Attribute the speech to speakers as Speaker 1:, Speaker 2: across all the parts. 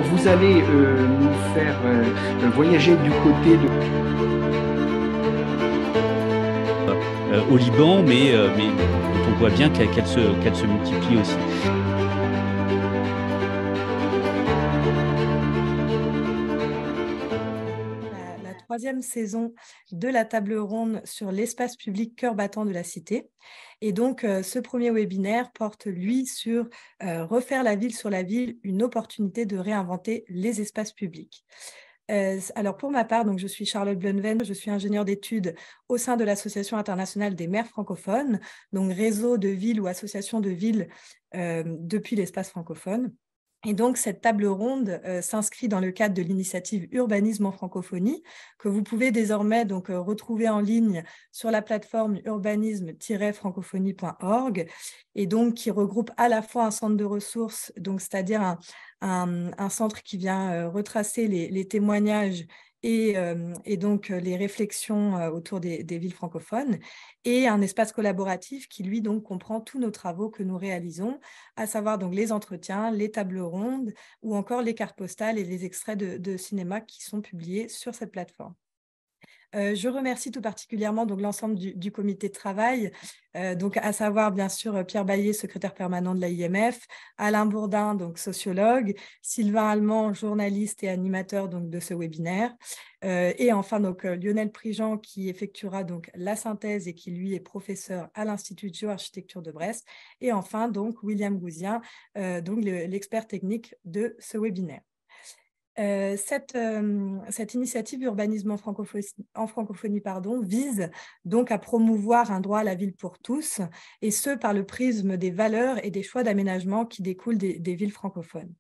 Speaker 1: vous allez nous faire voyager du côté de...
Speaker 2: Au Liban, mais dont on voit bien qu'elle se multiplie aussi.
Speaker 3: La troisième saison de la table ronde sur l'espace public cœur battant de la cité. Et donc, ce premier webinaire porte, lui, sur refaire la ville sur la ville, une opportunité de réinventer les espaces publics. Alors, pour ma part, donc, je suis Charlotte Blunven, je suis ingénieure d'études au sein de l'Association internationale des maires francophones, donc réseau de villes ou association de villes depuis l'espace francophone. Et donc, cette table ronde s'inscrit dans le cadre de l'initiative Urbanisme en francophonie, que vous pouvez désormais donc, retrouver en ligne sur la plateforme urbanisme-francophonie.org, et donc qui regroupe à la fois un centre de ressources, donc c'est-à-dire un centre qui vient retracer les témoignages et donc les réflexions autour des villes francophones, et un espace collaboratif qui, lui, donc, comprend tous nos travaux que nous réalisons, à savoir donc les entretiens, les tables rondes ou encore les cartes postales et les extraits de cinéma qui sont publiés sur cette plateforme. Je remercie tout particulièrement donc l'ensemble du comité de travail, donc à savoir bien sûr Pierre Baillet, secrétaire permanent de l'AIMF, Alain Bourdin, donc sociologue, Sylvain Allemand, journaliste et animateur donc de ce webinaire, et enfin donc Lionel Prigent qui effectuera donc la synthèse et qui lui est professeur à l'Institut de géoarchitecture de Brest, et enfin donc William Gouzien, donc l'expert technique de ce webinaire. Cette initiative Urbanisme en francophonie vise donc à promouvoir un droit à la ville pour tous, et ce par le prisme des valeurs et des choix d'aménagement qui découlent des villes francophones.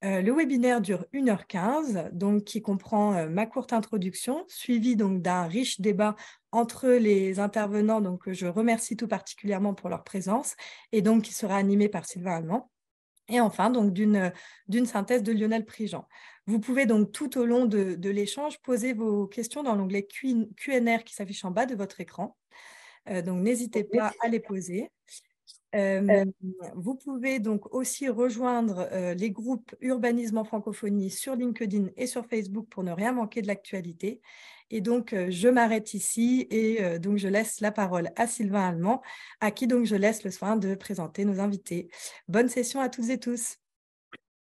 Speaker 3: Le webinaire dure 1h15, donc qui comprend ma courte introduction, suivie donc d'un riche débat entre les intervenants, donc que je remercie tout particulièrement pour leur présence, et donc qui sera animé par Sylvain Allemand. Et enfin, donc d'une synthèse de Lionel Prigent. Vous pouvez donc tout au long de l'échange poser vos questions dans l'onglet Q&R qui s'affiche en bas de votre écran. Donc n'hésitez pas à les poser. Vous pouvez donc aussi rejoindre les groupes Urbanisme en francophonie sur LinkedIn et sur Facebook pour ne rien manquer de l'actualité. Et donc, je m'arrête ici et donc je laisse la parole à Sylvain Allemand, à qui donc je laisse le soin de présenter nos invités. Bonne session à toutes et tous.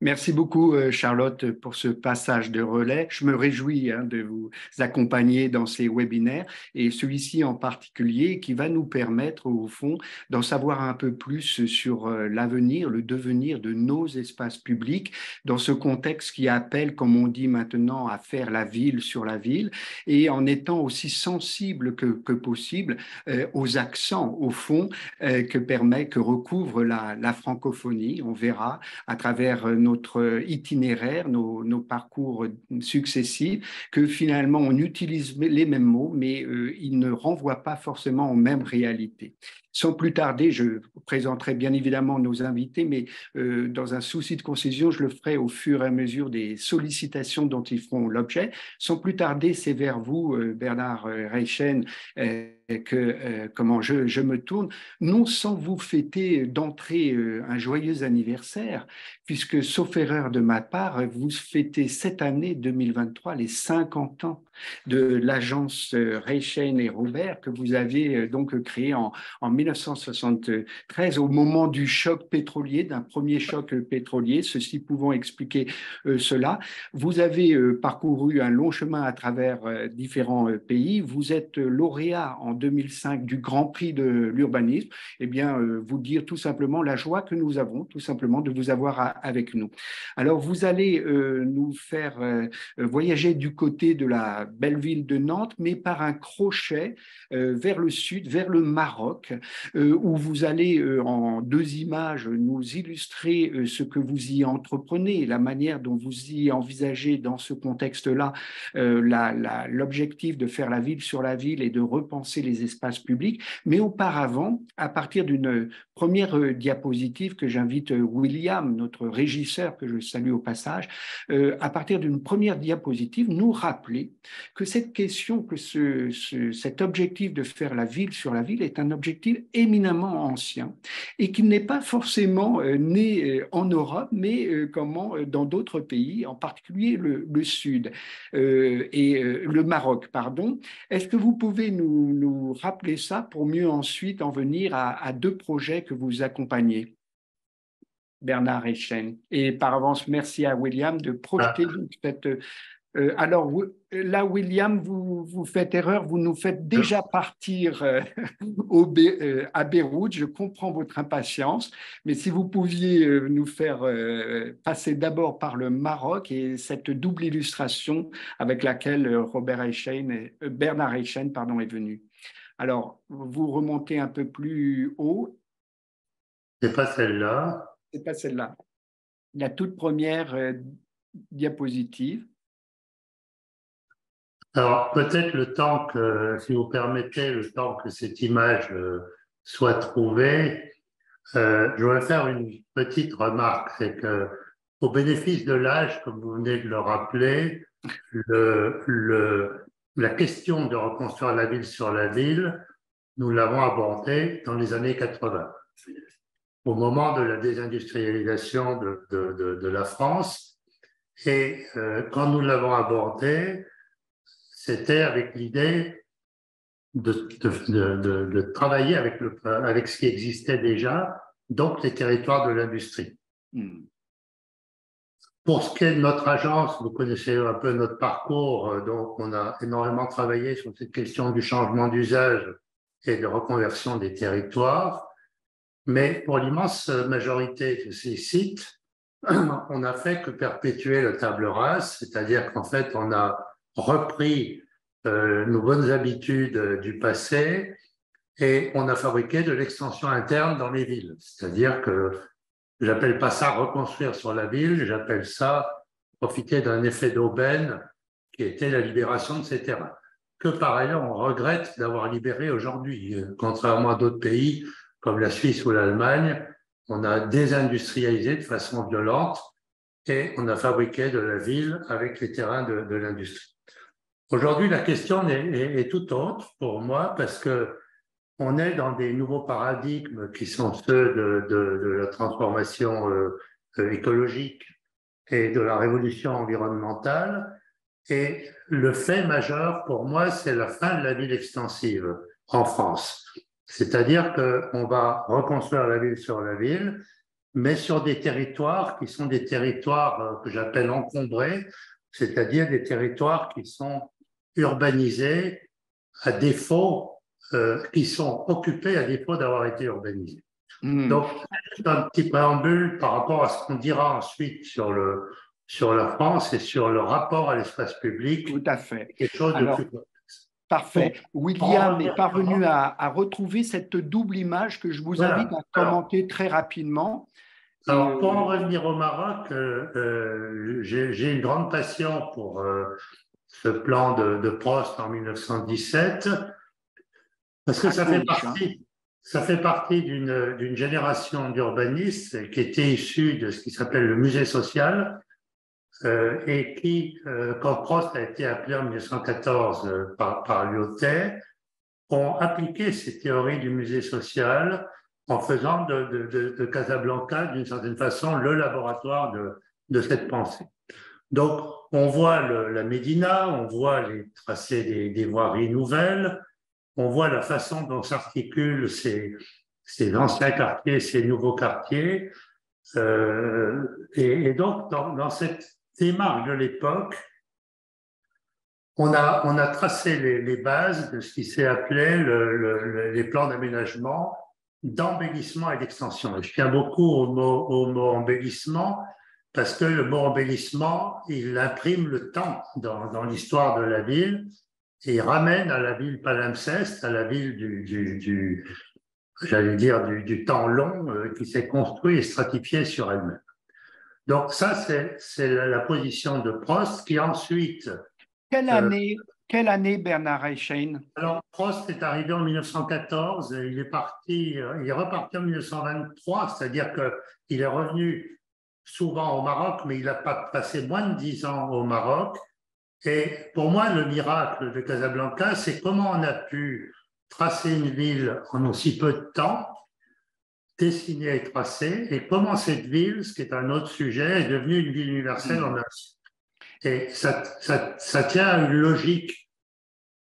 Speaker 1: Merci beaucoup, Charlotte, pour ce passage de relais. Je me réjouis de vous accompagner dans ces webinaires et celui-ci en particulier qui va nous permettre, au fond, d'en savoir un peu plus sur l'avenir, le devenir de nos espaces publics dans ce contexte qui appelle, comme on dit maintenant, à faire la ville sur la ville et en étant aussi sensible que possible aux accents, au fond, que recouvre la francophonie. On verra à travers notre itinéraire, nos parcours successifs, que finalement on utilise les mêmes mots, mais ils ne renvoient pas forcément aux mêmes réalités. Sans plus tarder, je présenterai bien évidemment nos invités, mais dans un souci de concision, je le ferai au fur et à mesure des sollicitations dont ils feront l'objet. Sans plus tarder, c'est vers vous, Bernard Reichen, comment je me tourne, non sans vous fêter d'entrée un joyeux anniversaire, puisque, sauf erreur de ma part, vous fêtez cette année 2023 les 50 ans de l'agence Reichen et Robert que vous avez donc créée en 1973 au moment du choc pétrolier, d'un premier choc pétrolier, ceci pouvant expliquer cela. Vous avez parcouru un long chemin à travers différents pays. Vous êtes lauréat en 2005 du Grand Prix de l'urbanisme. Eh bien, vous dire tout simplement la joie que nous avons, tout simplement, de vous avoir avec nous. Alors, vous allez nous faire voyager du côté de la belle ville de Nantes, mais par un crochet vers le sud, vers le Maroc, où vous allez, en deux images, nous illustrer ce que vous y entreprenez, la manière dont vous y envisagez dans ce contexte-là l'objectif de faire la ville sur la ville et de repenser les espaces publics. Mais auparavant, à partir d'une première diapositive que j'invite William, notre régisseur, professeur que je salue au passage, à partir d'une première diapositive, nous rappeler que cette question, que cet objectif de faire la ville sur la ville est un objectif éminemment ancien et qu'il n'est pas forcément né en Europe, mais dans d'autres pays, en particulier le Sud et le Maroc, pardon. Est-ce que vous pouvez nous rappeler ça pour mieux ensuite en venir à deux projets que vous accompagnez, Bernard et Shane? Et par avance, merci à William de projeter cette... alors là, William, vous faites erreur, vous nous faites déjà partir à Beyrouth. Je comprends votre impatience, mais si vous pouviez nous faire passer d'abord par le Maroc et cette double illustration avec laquelle Bernard Eichen est venu. Alors, vous remontez un peu plus haut.
Speaker 4: C'est pas celle-là.
Speaker 1: C'est pas celle-là. La toute première diapositive.
Speaker 4: Alors, peut-être le temps que, si vous permettez, le temps que cette image soit trouvée, je voudrais faire une petite remarque, c'est que, au bénéfice de l'âge, comme vous venez de le rappeler, la question de reconstruire la ville sur la ville, nous l'avons abordée dans les années 80, au moment de la désindustrialisation de la France. Et quand nous l'avons abordée, c'était avec l'idée de travailler avec ce qui existait déjà, donc les territoires de l'industrie. Pour ce qui est de notre agence, vous connaissez un peu notre parcours, donc on a énormément travaillé sur cette question du changement d'usage et de reconversion des territoires, mais pour l'immense majorité de ces sites, on n'a fait que perpétuer la table rase, c'est-à-dire qu'en fait, on a repris nos bonnes habitudes du passé et on a fabriqué de l'extension interne dans les villes. C'est-à-dire que j'appelle pas ça reconstruire sur la ville, j'appelle ça profiter d'un effet d'aubaine qui était la libération de ces terrains, que par ailleurs on regrette d'avoir libéré aujourd'hui. Contrairement à d'autres pays comme la Suisse ou l'Allemagne, on a désindustrialisé de façon violente et on a fabriqué de la ville avec les terrains de l'industrie. Aujourd'hui, la question est tout autre pour moi parce que on est dans des nouveaux paradigmes qui sont ceux de la transformation écologique et de la révolution environnementale. Et le fait majeur pour moi, c'est la fin de la ville extensive en France. C'est-à-dire qu'on va reconstruire la ville sur la ville, mais sur des territoires qui sont des territoires que j'appelle encombrés, c'est-à-dire des territoires qui sont urbanisés à défaut, qui sont occupés à défaut d'avoir été urbanisés. Donc, c'est un petit préambule par rapport à ce qu'on dira ensuite sur la France et sur le rapport à l'espace public.
Speaker 1: Tout à fait.
Speaker 4: Quelque chose de plus complexe.
Speaker 1: Parfait. William est parvenu à retrouver cette double image que je vous invite à commenter très rapidement.
Speaker 4: Alors, pour en revenir au Maroc, j'ai une grande passion pour ce plan de Prost en 1917, parce que ça fait partie d'une génération d'urbanistes qui était issue de ce qui s'appelle le musée social, et qui, quand Prost a été appelé en 1914 par Lyotet, ont appliqué ces théories du musée social en faisant de Casablanca, d'une certaine façon, le laboratoire de cette pensée. Donc, on voit la Médina, on voit les tracés des voiries nouvelles, on voit la façon dont s'articulent ces anciens quartiers, ces nouveaux quartiers. Et donc, dans cette démarche de l'époque, on a tracé les bases de ce qui s'est appelé les plans d'aménagement, d'embellissement et d'extension. Et je tiens beaucoup au mot embellissement, parce que le mot embellissement, il imprime le temps dans l'histoire de la ville et il ramène à la ville palimpseste, à la ville du temps long qui s'est construit et stratifié sur elle-même. Donc ça, c'est la position de Prost qui ensuite...
Speaker 1: Quelle année Bernard Eichen?
Speaker 4: Alors, Prost est arrivé en 1914, il est reparti en 1923, c'est-à-dire qu'il est revenu souvent au Maroc, mais il n'a pas passé moins de 10 ans au Maroc. Et pour moi, le miracle de Casablanca, c'est comment on a pu tracer une ville en aussi peu de temps, dessiner et tracer, et comment cette ville, ce qui est un autre sujet, est devenue une ville universelle en un siècle. Et ça tient à une logique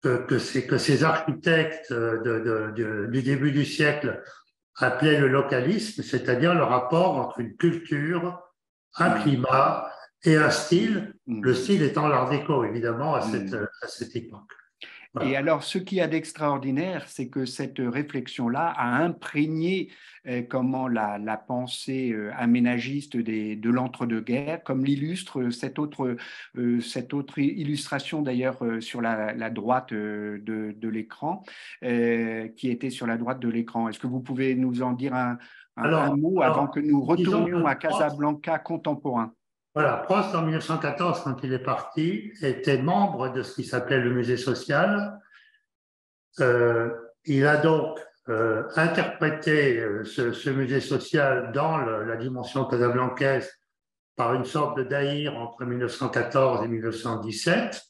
Speaker 4: que ces architectes du début du siècle appelaient le localisme, c'est-à-dire le rapport entre une culture, un climat et un style, le style étant l'art déco, évidemment, à cette époque.
Speaker 1: Voilà. Et alors, ce qu'il y a d'extraordinaire, c'est que cette réflexion-là a imprégné comment la pensée aménagiste de l'entre-deux-guerres, comme l'illustre cette autre illustration d'ailleurs sur la droite de l'écran, qui était sur la droite de l'écran. Est-ce que vous pouvez nous en dire un mot avant que nous retournions à Casablanca contemporain?
Speaker 4: Voilà, Prost, en 1914, quand il est parti, était membre de ce qui s'appelait le musée social. Il a donc interprété ce musée social dans la dimension casablancaise par une sorte de daïr entre 1914 et 1917.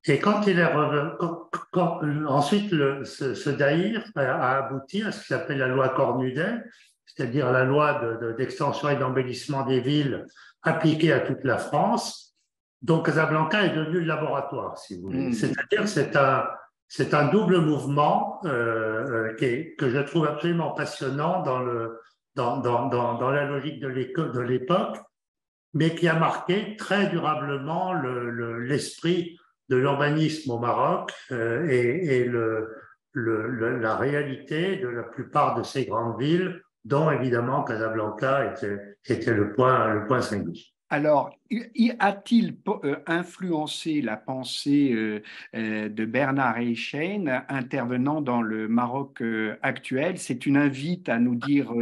Speaker 4: Et quand il est revenu, ensuite, ce daïr a abouti à ce qui s'appelle la loi Cornudet, c'est-à-dire la loi d'extension et d'embellissement des villes appliquée à toute la France. Donc Casablanca est devenu le laboratoire, si vous voulez. C'est-à-dire c'est un double mouvement que je trouve absolument passionnant dans la logique de l'époque, mais qui a marqué très durablement l'esprit de l'urbanisme au Maroc et la réalité de la plupart de ces grandes villes, dont évidemment Casablanca était le point singulier.
Speaker 1: Alors, a-t-il influencé la pensée de Bernard Eyshane intervenant dans le Maroc actuel? C'est une invite à nous dire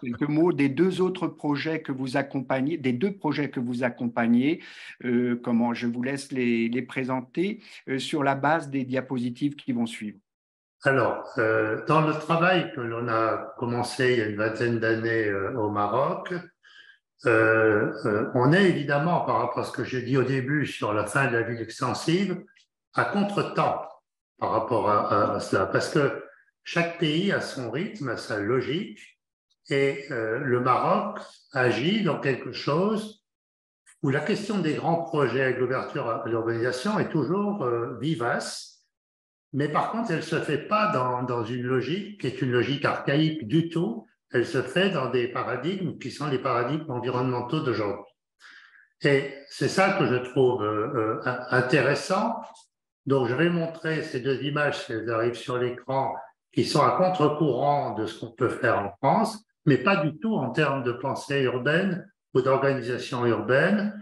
Speaker 1: quelques mots des deux autres projets que vous accompagnez, des deux projets que vous accompagnez. Comment je vous laisse les présenter sur la base des diapositives qui vont suivre.
Speaker 4: Alors, dans le travail que l'on a commencé il y a une vingtaine d'années au Maroc, on est évidemment, par rapport à ce que j'ai dit au début sur la fin de la ville extensive, à contre-temps par rapport à cela, parce que chaque pays a son rythme, a sa logique, et le Maroc agit dans quelque chose où la question des grands projets avec l'ouverture à l'urbanisation est toujours vivace, mais par contre, elle ne se fait pas dans une logique qui est une logique archaïque du tout. Elle se fait dans des paradigmes qui sont les paradigmes environnementaux d'aujourd'hui. Et c'est ça que je trouve intéressant. Donc, je vais montrer ces deux images, si elles arrivent sur l'écran, qui sont à contre-courant de ce qu'on peut faire en France, mais pas du tout en termes de pensée urbaine ou d'organisation urbaine,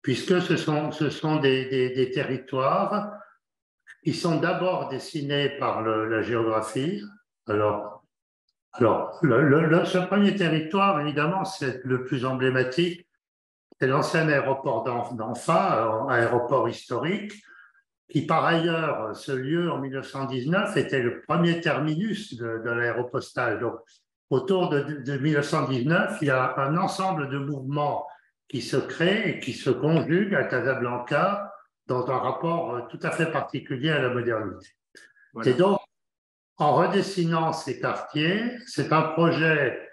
Speaker 4: puisque ce sont des territoires qui sont d'abord dessinés par la géographie. Alors, ce premier territoire, évidemment, c'est le plus emblématique. C'est l'ancien aéroport d'Anfa, un aéroport historique, qui par ailleurs, ce lieu en 1919 était le premier terminus de l'aéropostale. Donc, autour de 1919, il y a un ensemble de mouvements qui se créent et qui se conjuguent à Casablanca dans un rapport tout à fait particulier à la modernité. Voilà. Et donc, en redessinant ces quartiers, c'est un projet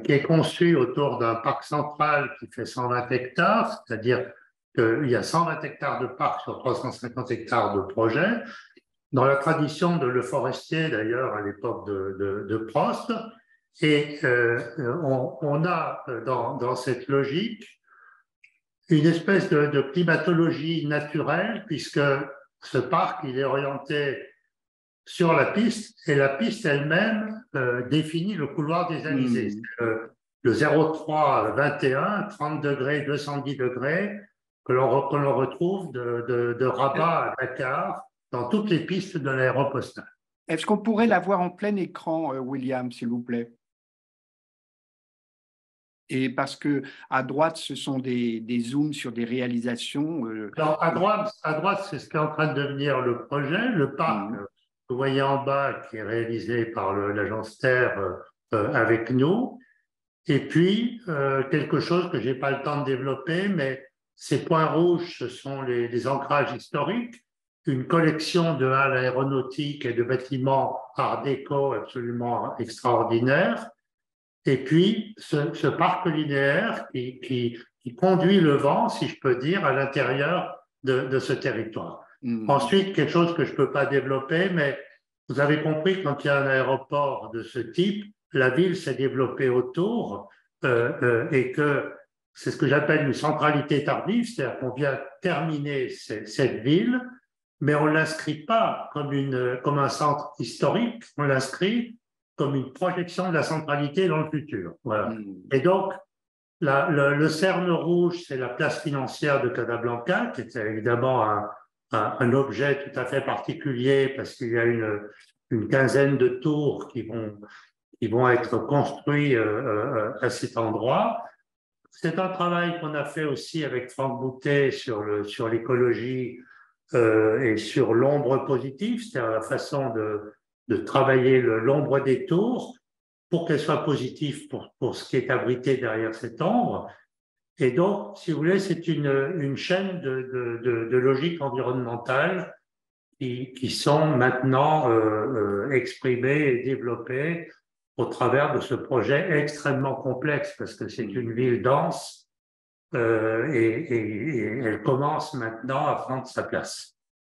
Speaker 4: qui est conçu autour d'un parc central qui fait 120 hectares, c'est-à-dire qu'il y a 120 hectares de parc sur 350 hectares de projet, dans la tradition de Le Forestier d'ailleurs à l'époque de Prost. Et on a dans cette logique une espèce de climatologie naturelle, puisque ce parc, il est orienté sur la piste, et la piste elle-même définit le couloir des alizés. Le 03-21, 30 degrés, 210 degrés, que l'on retrouve de Rabat à Dakar, dans toutes les pistes de l'aéropostale.
Speaker 1: Est-ce qu'on pourrait la voir en plein écran, William, s'il vous plaît? Et parce que à droite, ce sont des zooms sur des réalisations.
Speaker 4: Alors, à droite, c'est ce qui est en train de devenir le projet, le parc que vous voyez en bas, qui est réalisé par l'agence Terre avec nous. Et puis, quelque chose que je n'ai pas le temps de développer, mais ces points rouges, ce sont les ancrages historiques, une collection de halles aéronautiques et de bâtiments art déco absolument extraordinaires. Et puis, ce parc linéaire qui conduit le vent, si je peux dire, à l'intérieur de ce territoire. Ensuite, quelque chose que je ne peux pas développer, mais vous avez compris, quand il y a un aéroport de ce type, la ville s'est développée autour et que c'est ce que j'appelle une centralité tardive, c'est-à-dire qu'on vient terminer cette ville, mais on ne l'inscrit pas comme un centre historique, on l'inscrit comme une projection de la centralité dans le futur. Voilà. Et donc, le cerne rouge, c'est la place financière de Casablanca, qui est évidemment un objet tout à fait particulier parce qu'il y a une quinzaine de tours qui vont être construits à cet endroit. C'est un travail qu'on a fait aussi avec Franck Boutet sur l'écologie et sur l'ombre positive, c'est-à-dire la façon de travailler l'ombre des tours pour qu'elle soit positive pour ce qui est abrité derrière cette ombre. Et donc, si vous voulez, c'est une chaîne de logique environnementale qui sont maintenant exprimées et développées au travers de ce projet extrêmement complexe, parce que c'est une ville dense et elle commence maintenant à prendre sa place.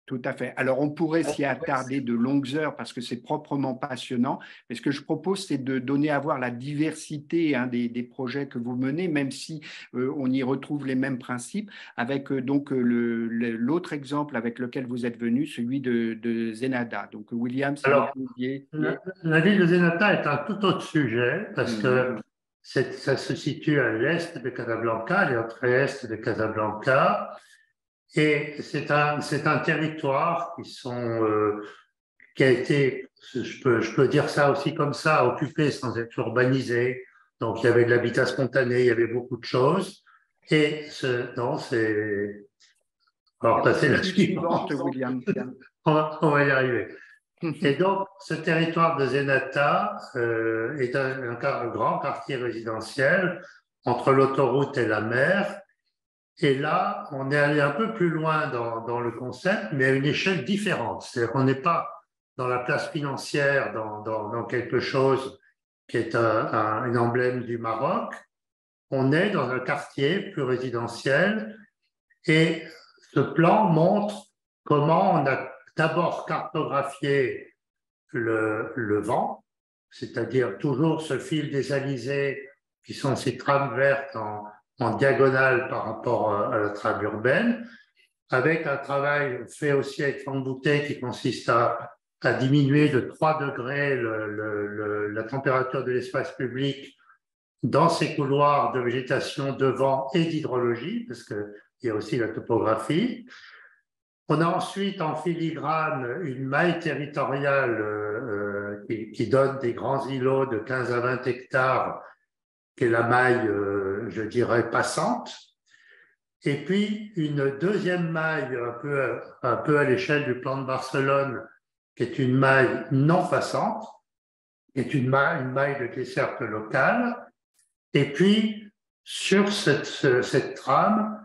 Speaker 1: Tout à fait. Alors, on pourrait s'y attarder de longues heures parce que c'est proprement passionnant. Mais ce que je propose, c'est de donner à voir la diversité des projets que vous menez, même si on y retrouve les mêmes principes, avec donc l'autre exemple avec lequel vous êtes venu, celui de Zenada. Donc, William, si
Speaker 4: alors,
Speaker 1: vous pouviez...
Speaker 4: la ville de Zenada est un tout autre sujet parce que ça se situe à l'est de Casablanca, à l'entrée-est de Casablanca. Et c'est un territoire qui a été, je peux dire ça aussi comme ça, occupé sans être urbanisé. Donc il y avait de l'habitat spontané, il y avait beaucoup de choses. Et alors passer la suivante,
Speaker 1: William.
Speaker 4: On va y arriver. Et donc ce territoire de Zenata est un grand quartier résidentiel entre l'autoroute et la mer. Et là, on est allé un peu plus loin dans le concept, mais à une échelle différente. C'est-à-dire qu'on n'est pas dans la place financière, dans quelque chose qui est un emblème du Maroc. On est dans un quartier plus résidentiel et ce plan montre comment on a d'abord cartographié le vent, c'est-à-dire toujours ce fil des alizés qui sont ces trames vertes en diagonale par rapport à la trame urbaine, avec un travail fait aussi avec Franck Boutet qui consiste à diminuer de 3 degrés la température de l'espace public dans ces couloirs de végétation, de vent et d'hydrologie, parce qu'il y a aussi la topographie. On a ensuite en filigrane une maille territoriale qui donne des grands îlots de 15 à 20 hectares, qui est la maille, je dirais, passante. Et puis, une deuxième maille, un peu à l'échelle du plan de Barcelone, qui est une maille non passante, qui est une maille de desserte locale. Et puis, sur cette trame,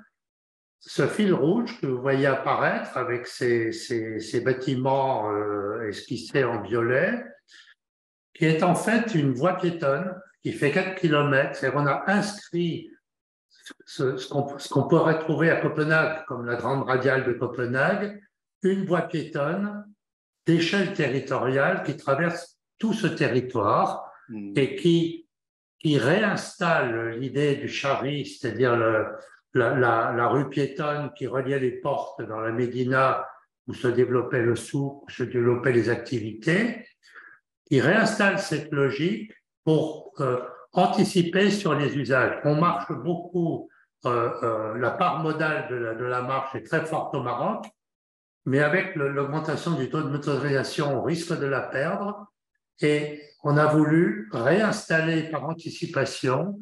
Speaker 4: ce fil rouge que vous voyez apparaître avec ces bâtiments esquissés en violet, qui est en fait une voie piétonne qui fait 4 km. C'est-à-dire qu'on a inscrit ce qu'on pourrait trouver à Copenhague, comme la grande radiale de Copenhague, une voie piétonne d'échelle territoriale qui traverse tout ce territoire et qui réinstalle l'idée du Chari, c'est-à-dire la rue piétonne qui reliait les portes dans la Médina où se développait le souk, où se développaient les activités, qui réinstalle cette logique pour anticiper sur les usages. On marche beaucoup, la part modale de la marche est très forte au Maroc, mais avec l'augmentation du taux de motorisation, on risque de la perdre. Et on a voulu réinstaller par anticipation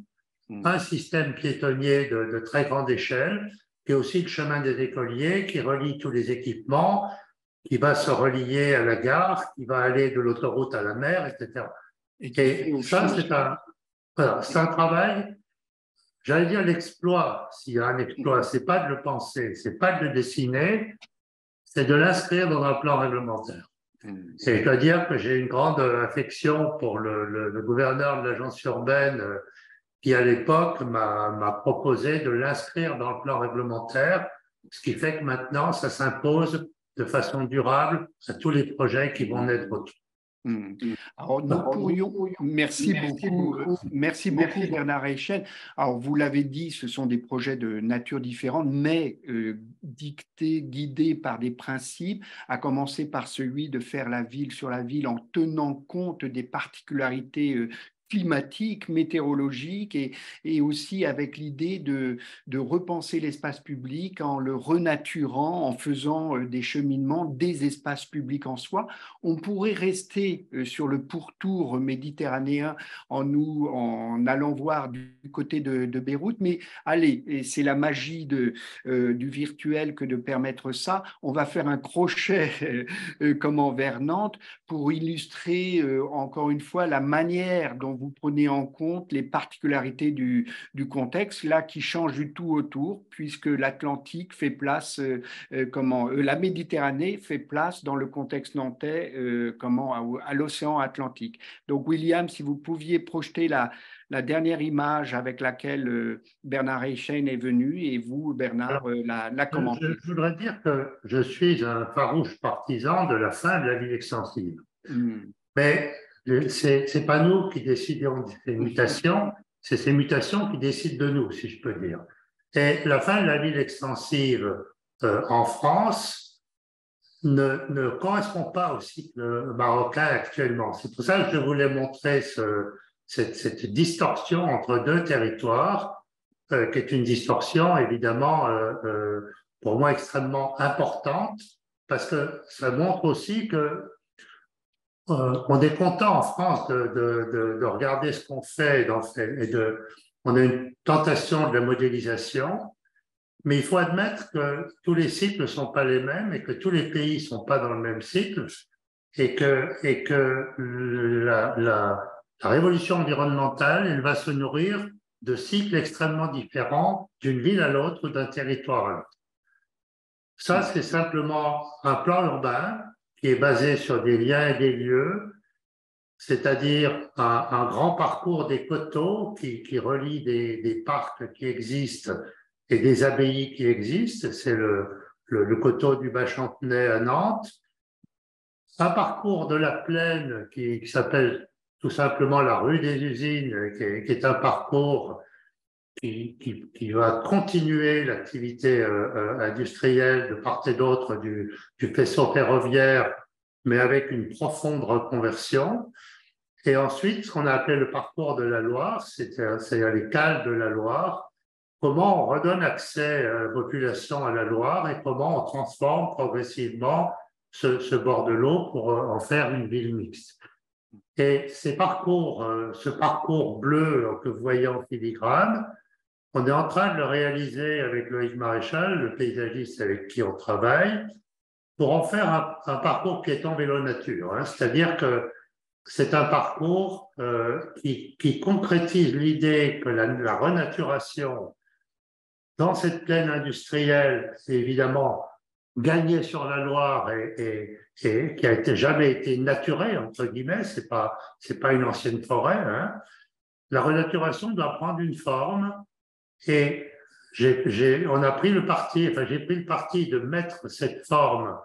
Speaker 4: un système piétonnier de très grande échelle, qui est aussi le chemin des écoliers, qui relie tous les équipements, qui va se relier à la gare, qui va aller de l'autoroute à la mer, etc. Et ça, Voilà, c'est un travail, j'allais dire l'exploit, s'il y a un exploit, c'est pas de le penser, c'est pas de le dessiner, c'est de l'inscrire dans un plan réglementaire. Et je dois dire que j'ai une grande affection pour le gouverneur de l'agence urbaine qui, à l'époque, m'a proposé de l'inscrire dans le plan réglementaire, ce qui fait que maintenant, ça s'impose de façon durable à tous les projets qui vont naître autour.
Speaker 1: Alors, nous pourrions, merci beaucoup Bernard Reichen. Alors, vous l'avez dit, ce sont des projets de nature différente, mais dictés, guidés par des principes, à commencer par celui de faire la ville sur la ville en tenant compte des particularités climatique, météorologique et aussi avec l'idée de repenser l'espace public en le renaturant, en faisant des cheminements des espaces publics en soi. On pourrait rester sur le pourtour méditerranéen en allant voir du côté de Beyrouth, mais allez, et c'est la magie du virtuel que de permettre ça. On va faire un crochet vers Nantes pour illustrer encore une fois la manière dont vous prenez en compte les particularités du contexte, là, qui change du tout autour, puisque l'Atlantique fait place, la Méditerranée fait place dans le contexte nantais à l'océan Atlantique. Donc, William, si vous pouviez projeter la dernière image avec laquelle Bernard Reichen est venu, et vous, Bernard, la commentez.
Speaker 4: Je voudrais dire que je suis un farouche partisan de la fin de la ville extensive. Mais c'est pas nous qui décidons de ces mutations, c'est ces mutations qui décident de nous, si je peux dire. Et la fin de la ville extensive en France ne correspond pas au cycle marocain actuellement. C'est pour ça que je voulais montrer cette distorsion entre deux territoires, qui est une distorsion évidemment pour moi extrêmement importante, parce que ça montre aussi que on est content en France de regarder ce qu'on fait, on a une tentation de la modélisation, mais il faut admettre que tous les cycles ne sont pas les mêmes et que tous les pays ne sont pas dans le même cycle et que la révolution environnementale, elle va se nourrir de cycles extrêmement différents d'une ville à l'autre ou d'un territoire à l'autre. Ça, c'est simplement un plan urbain qui est basé sur des liens et des lieux, c'est-à-dire un grand parcours des coteaux qui relie des parcs qui existent et des abbayes qui existent. C'est le coteau du Bas-Chantenay à Nantes. Un parcours de la plaine qui s'appelle tout simplement la rue des Usines, qui est un parcours qui va continuer l'activité industrielle de part et d'autre du faisceau ferroviaire, mais avec une profonde reconversion. Et ensuite, ce qu'on a appelé le parcours de la Loire, c'est-à-dire les cales de la Loire, comment on redonne accès à la population à la Loire et comment on transforme progressivement ce bord de l'eau pour en faire une ville mixte. Et ce parcours bleu que vous voyez en filigrane, on est en train de le réaliser avec Loïc Maréchal, le paysagiste avec qui on travaille, pour en faire un parcours piéton vélo nature. C'est-à-dire que c'est un parcours qui concrétise l'idée que la renaturation dans cette plaine industrielle, c'est évidemment gagné sur la Loire et qui a jamais été naturée, entre guillemets, c'est pas une ancienne forêt. La renaturation doit prendre une forme et on a pris le parti, j'ai pris le parti de mettre cette forme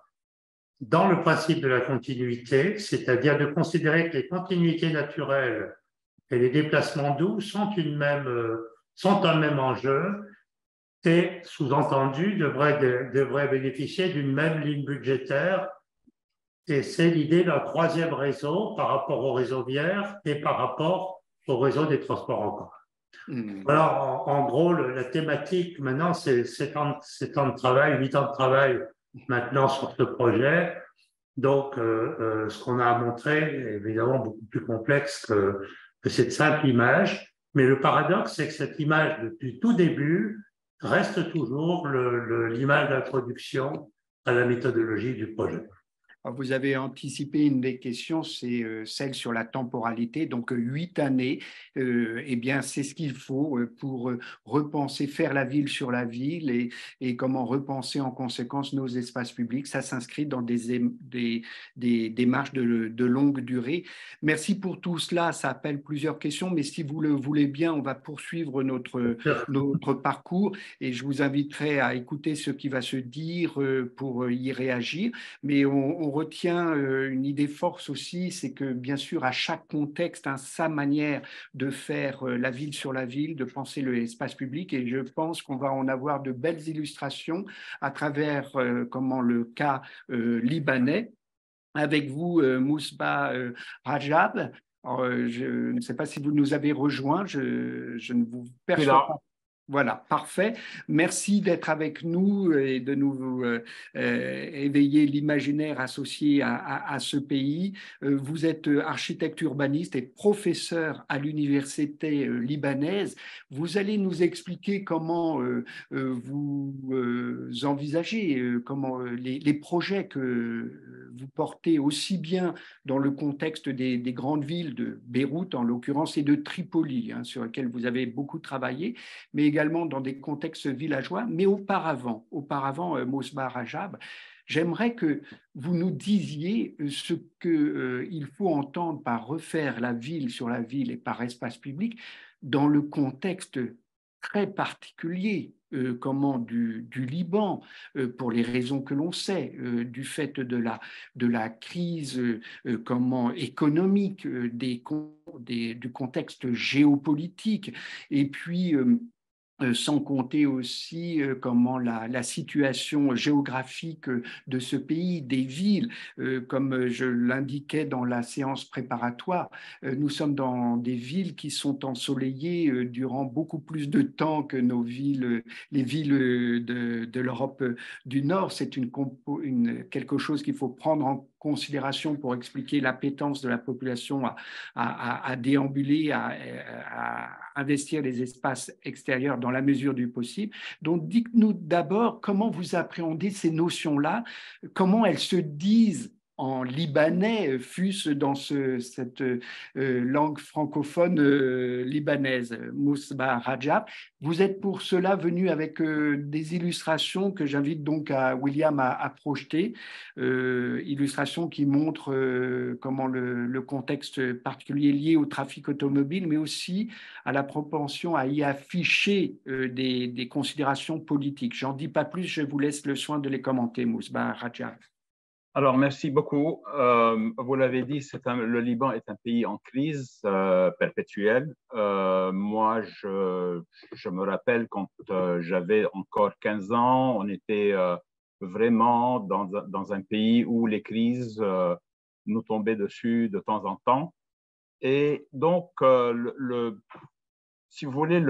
Speaker 4: dans le principe de la continuité, c'est-à-dire de considérer que les continuités naturelles et les déplacements doux sont un même enjeu et, sous-entendu, devraient bénéficier d'une même ligne budgétaire. Et c'est l'idée d'un troisième réseau par rapport au réseau viaire et par rapport au réseau des transports en commun. Alors, en gros, la thématique, maintenant, c'est 7 ans de travail, 8 ans de travail maintenant sur ce projet. Donc, ce qu'on a à montrer est évidemment beaucoup plus complexe que cette simple image. Mais le paradoxe, c'est que cette image, depuis tout début, reste toujours l'image d'introduction à la méthodologie du projet.
Speaker 1: Alors, vous avez anticipé une des questions, c'est celle sur la temporalité. Donc, 8 années, eh bien, c'est ce qu'il faut pour repenser, faire la ville sur la ville et comment repenser en conséquence nos espaces publics. Ça s'inscrit dans des démarches de longue durée. Merci pour tout cela. Ça appelle plusieurs questions, mais si vous le voulez bien, on va poursuivre notre parcours et je vous inviterai à écouter ce qui va se dire pour y réagir. Mais on retient une idée force aussi, c'est que bien sûr, à chaque contexte, sa manière de faire la ville sur la ville, de penser l'espace public, et je pense qu'on va en avoir de belles illustrations à travers comment le cas libanais. Avec vous, Mousba Rajab. Alors, je ne sais pas si vous nous avez rejoints, je ne vous
Speaker 5: Je suis
Speaker 1: perçois
Speaker 5: là.
Speaker 1: pas. Voilà, parfait. Merci d'être avec nous et de nous éveiller l'imaginaire associé à ce pays. Vous êtes architecte urbaniste et professeur à l'université libanaise. Vous allez nous expliquer comment vous envisagez, comment les projets que vous portez aussi bien dans le contexte des grandes villes de Beyrouth en l'occurrence et de Tripoli, hein, sur lesquelles vous avez beaucoup travaillé, mais également dans des contextes villageois. Mais auparavant Mousba Rajab, j'aimerais que vous nous disiez ce qu'il faut entendre par refaire la ville sur la ville et par espace public dans le contexte très particulier du Liban, pour les raisons que l'on sait, du fait de la crise économique, du contexte géopolitique, et puis sans compter aussi comment la situation géographique de ce pays, des villes, comme je l'indiquais dans la séance préparatoire, nous sommes dans des villes qui sont ensoleillées durant beaucoup plus de temps que les villes de l'Europe du Nord. C'est quelque chose qu'il faut prendre en considération pour expliquer l'appétence de la population à déambuler, à investir les espaces extérieurs dans la mesure du possible. Donc, dites-nous d'abord comment vous appréhendez ces notions-là, comment elles se disent en libanais, fût-ce dans cette langue francophone libanaise. Mousba Rajab, vous êtes pour cela venu avec des illustrations que j'invite donc à William à projeter, illustrations qui montrent comment le contexte particulier lié au trafic automobile, mais aussi à la propension à y afficher des considérations politiques. J'en dis pas plus, je vous laisse le soin de les commenter, Mousba Rajab.
Speaker 5: Alors, merci beaucoup. Vous l'avez dit, le Liban est un pays en crise perpétuelle. Moi, je me rappelle quand j'avais encore 15 ans, on était vraiment dans un pays où les crises nous tombaient dessus de temps en temps. Et donc, si vous voulez,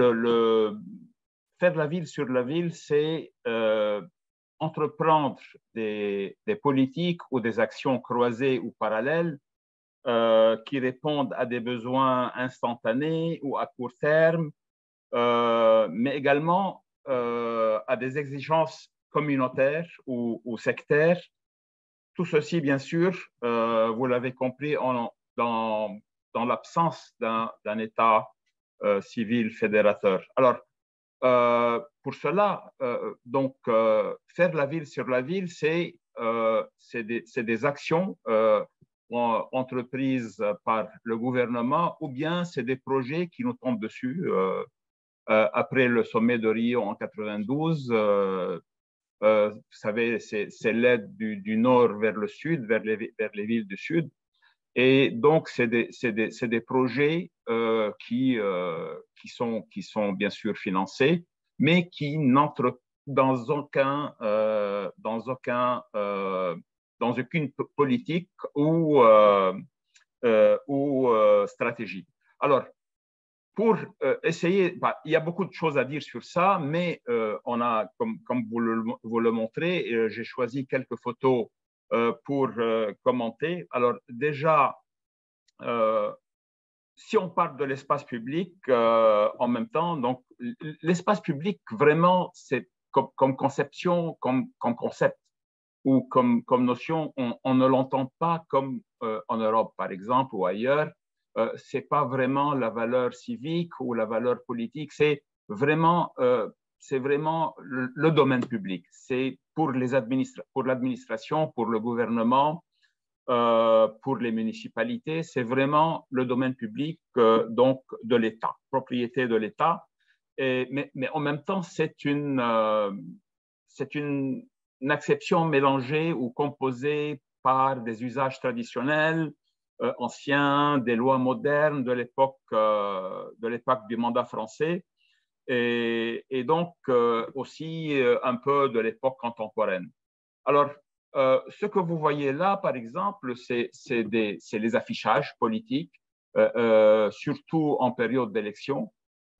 Speaker 5: faire la ville sur la ville, c'est entreprendre des politiques ou des actions croisées ou parallèles qui répondent à des besoins instantanés ou à court terme, mais également à des exigences communautaires ou sectaires. Tout ceci, bien sûr, vous l'avez compris, dans l'absence d'un État civil fédérateur. Alors, pour cela, faire la ville sur la ville, c'est des actions entreprises par le gouvernement ou bien c'est des projets qui nous tombent dessus. Après le sommet de Rio en 92, vous savez, c'est l'aide du nord vers le sud, vers les villes du sud. Et donc, c'est des projets qui sont bien sûr financés, mais qui n'entrent dans aucune politique ou stratégie. Alors, pour essayer, il y a beaucoup de choses à dire sur ça, mais on a, comme vous le montrez, j'ai choisi quelques photos pour commenter. Alors déjà, si on parle de l'espace public en même temps, donc l'espace public vraiment, c'est comme conception, comme concept, ou comme notion, on ne l'entend pas comme en Europe, par exemple, ou ailleurs. Ce n'est pas vraiment la valeur civique ou la valeur politique, c'est vraiment le domaine public. C'est pour l'administration, pour le gouvernement, pour les municipalités, c'est vraiment le domaine public donc de l'État, propriété de l'État. Mais en même temps, c'est une acception mélangée ou composée par des usages traditionnels, anciens, des lois modernes de l'époque du mandat français, et donc aussi un peu de l'époque contemporaine. Alors, ce que vous voyez là, par exemple, c'est les affichages politiques, surtout en période d'élection.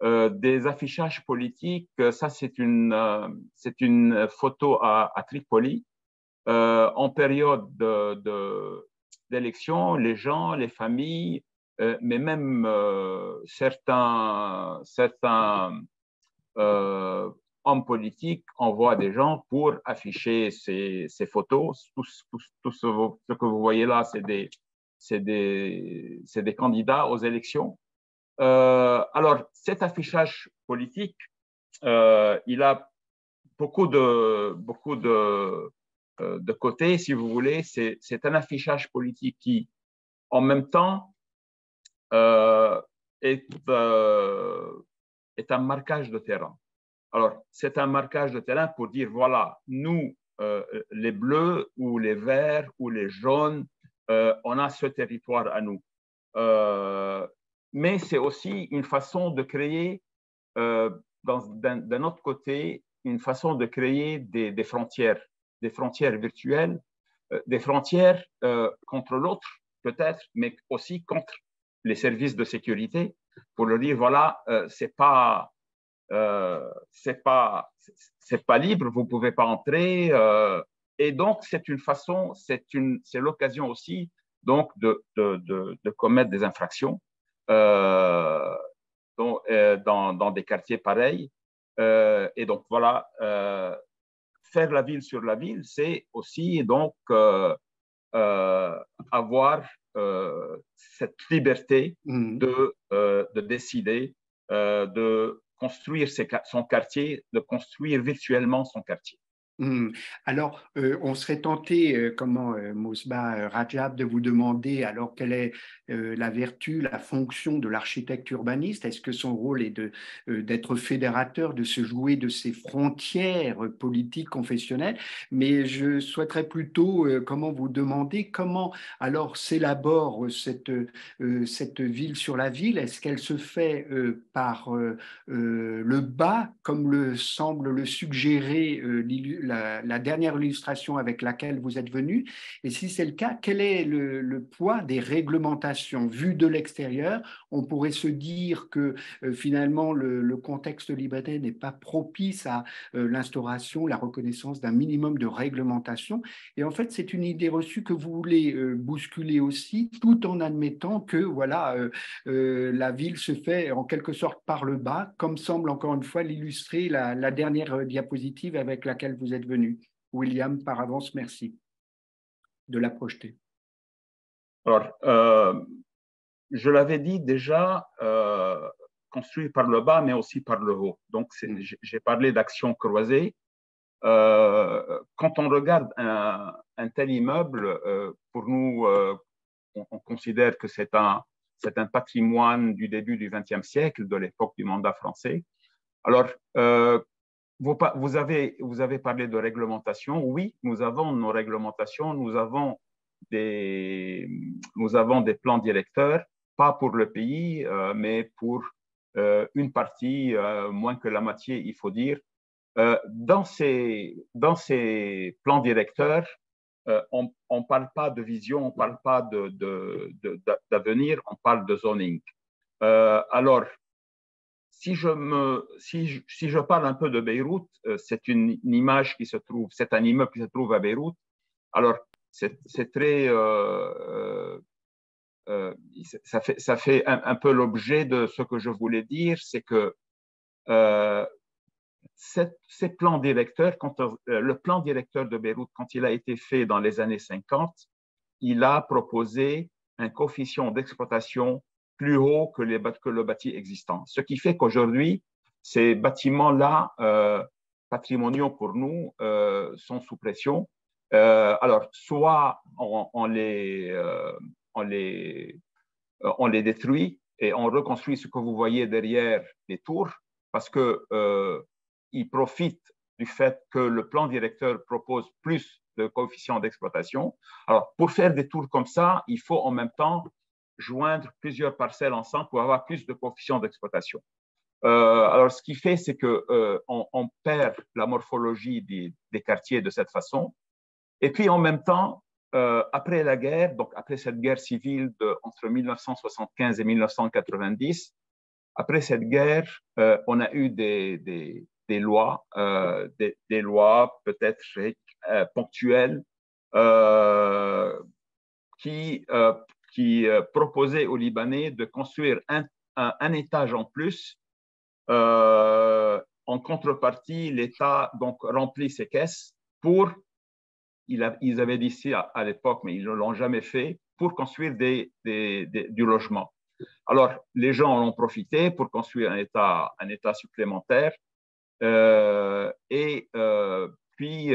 Speaker 5: Des affichages politiques, ça c'est une photo à Tripoli. En période d'élection, les gens, les familles, mais même certains hommes politiques envoient des gens pour afficher ces photos. Tout ce que vous voyez là, c'est des candidats aux élections. Alors, cet affichage politique, il a beaucoup de côtés, si vous voulez. C'est un affichage politique qui, en même temps, est un marquage de terrain. Alors, c'est un marquage de terrain pour dire, voilà, nous, les bleus ou les verts ou les jaunes, on a ce territoire à nous. Mais c'est aussi une façon de créer, d'un autre côté, une façon de créer des frontières virtuelles, des frontières contre l'autre, peut-être, mais aussi contre les services de sécurité, pour leur dire, voilà, c'est pas libre, vous pouvez pas entrer. Et donc, c'est une façon, c'est l'occasion aussi donc de commettre des infractions dans des quartiers pareils. Et donc, voilà, faire la ville sur la ville, c'est aussi donc avoir cette liberté de décider, de construire son quartier, de construire virtuellement son quartier.
Speaker 1: Alors, on serait tenté, Mousbah Rajab, de vous demander alors quelle est la vertu, la fonction de l'architecte urbaniste. Est-ce que son rôle est d'être fédérateur, de se jouer de ces frontières politiques, confessionnelles? Mais je souhaiterais plutôt comment vous demander comment alors s'élabore cette ville sur la ville. Est-ce qu'elle se fait par le bas, comme le semble le suggérer la dernière illustration avec laquelle vous êtes venu? Et si c'est le cas, quel est le poids des réglementations? Vu de l'extérieur, on pourrait se dire que finalement le contexte libéral n'est pas propice à l'instauration, la reconnaissance d'un minimum de réglementation. Et en fait, c'est une idée reçue que vous voulez bousculer aussi, tout en admettant que voilà, la ville se fait en quelque sorte par le bas, comme semble encore une fois l'illustrer la dernière diapositive avec laquelle vous êtes venu. William, par avance, merci de la projeter.
Speaker 5: Alors, je l'avais dit déjà, construit par le bas, mais aussi par le haut. Donc, j'ai parlé d'action croisée. Quand on regarde un tel immeuble, pour nous, on considère que c'est un patrimoine du début du XXe siècle, de l'époque du mandat français. Alors, vous avez parlé de réglementation. Oui, nous avons nos réglementations, nous avons des plans directeurs, pas pour le pays, mais pour une partie, moins que la moitié, il faut dire. Dans ces plans directeurs, on ne parle pas de vision, on ne parle pas d'avenir, on parle de zoning. Alors, si je parle un peu de Beyrouth, c'est une image qui se trouve, c'est un immeuble qui se trouve à Beyrouth. Alors, c'est très, ça fait un peu l'objet de ce que je voulais dire, c'est que ces plans directeurs, le plan directeur de Beyrouth, quand il a été fait dans les années 50, il a proposé un coefficient d'exploitation plus haut que le bâti existant. Ce qui fait qu'aujourd'hui, ces bâtiments-là, patrimoniaux pour nous, sont sous pression. Alors, soit on les détruit et on reconstruit ce que vous voyez derrière les tours, parce qu'ils profitent du fait que le plan directeur propose plus de coefficients d'exploitation. Alors, pour faire des tours comme ça, il faut en même temps joindre plusieurs parcelles ensemble pour avoir plus de coefficients d'exploitation. Alors, ce qui fait, c'est qu'on perd la morphologie des quartiers de cette façon. Et puis, en même temps, après la guerre, donc après cette guerre civile entre 1975 et 1990, après cette guerre, on a eu des lois, des lois peut-être ponctuelles qui proposaient aux Libanais de construire un étage en plus. En contrepartie, l'État donc remplit ses caisses pour, ils avaient dit ça à l'époque, mais ils ne l'ont jamais fait, pour construire du logement. Alors, les gens en ont profité pour construire un état supplémentaire. Puis,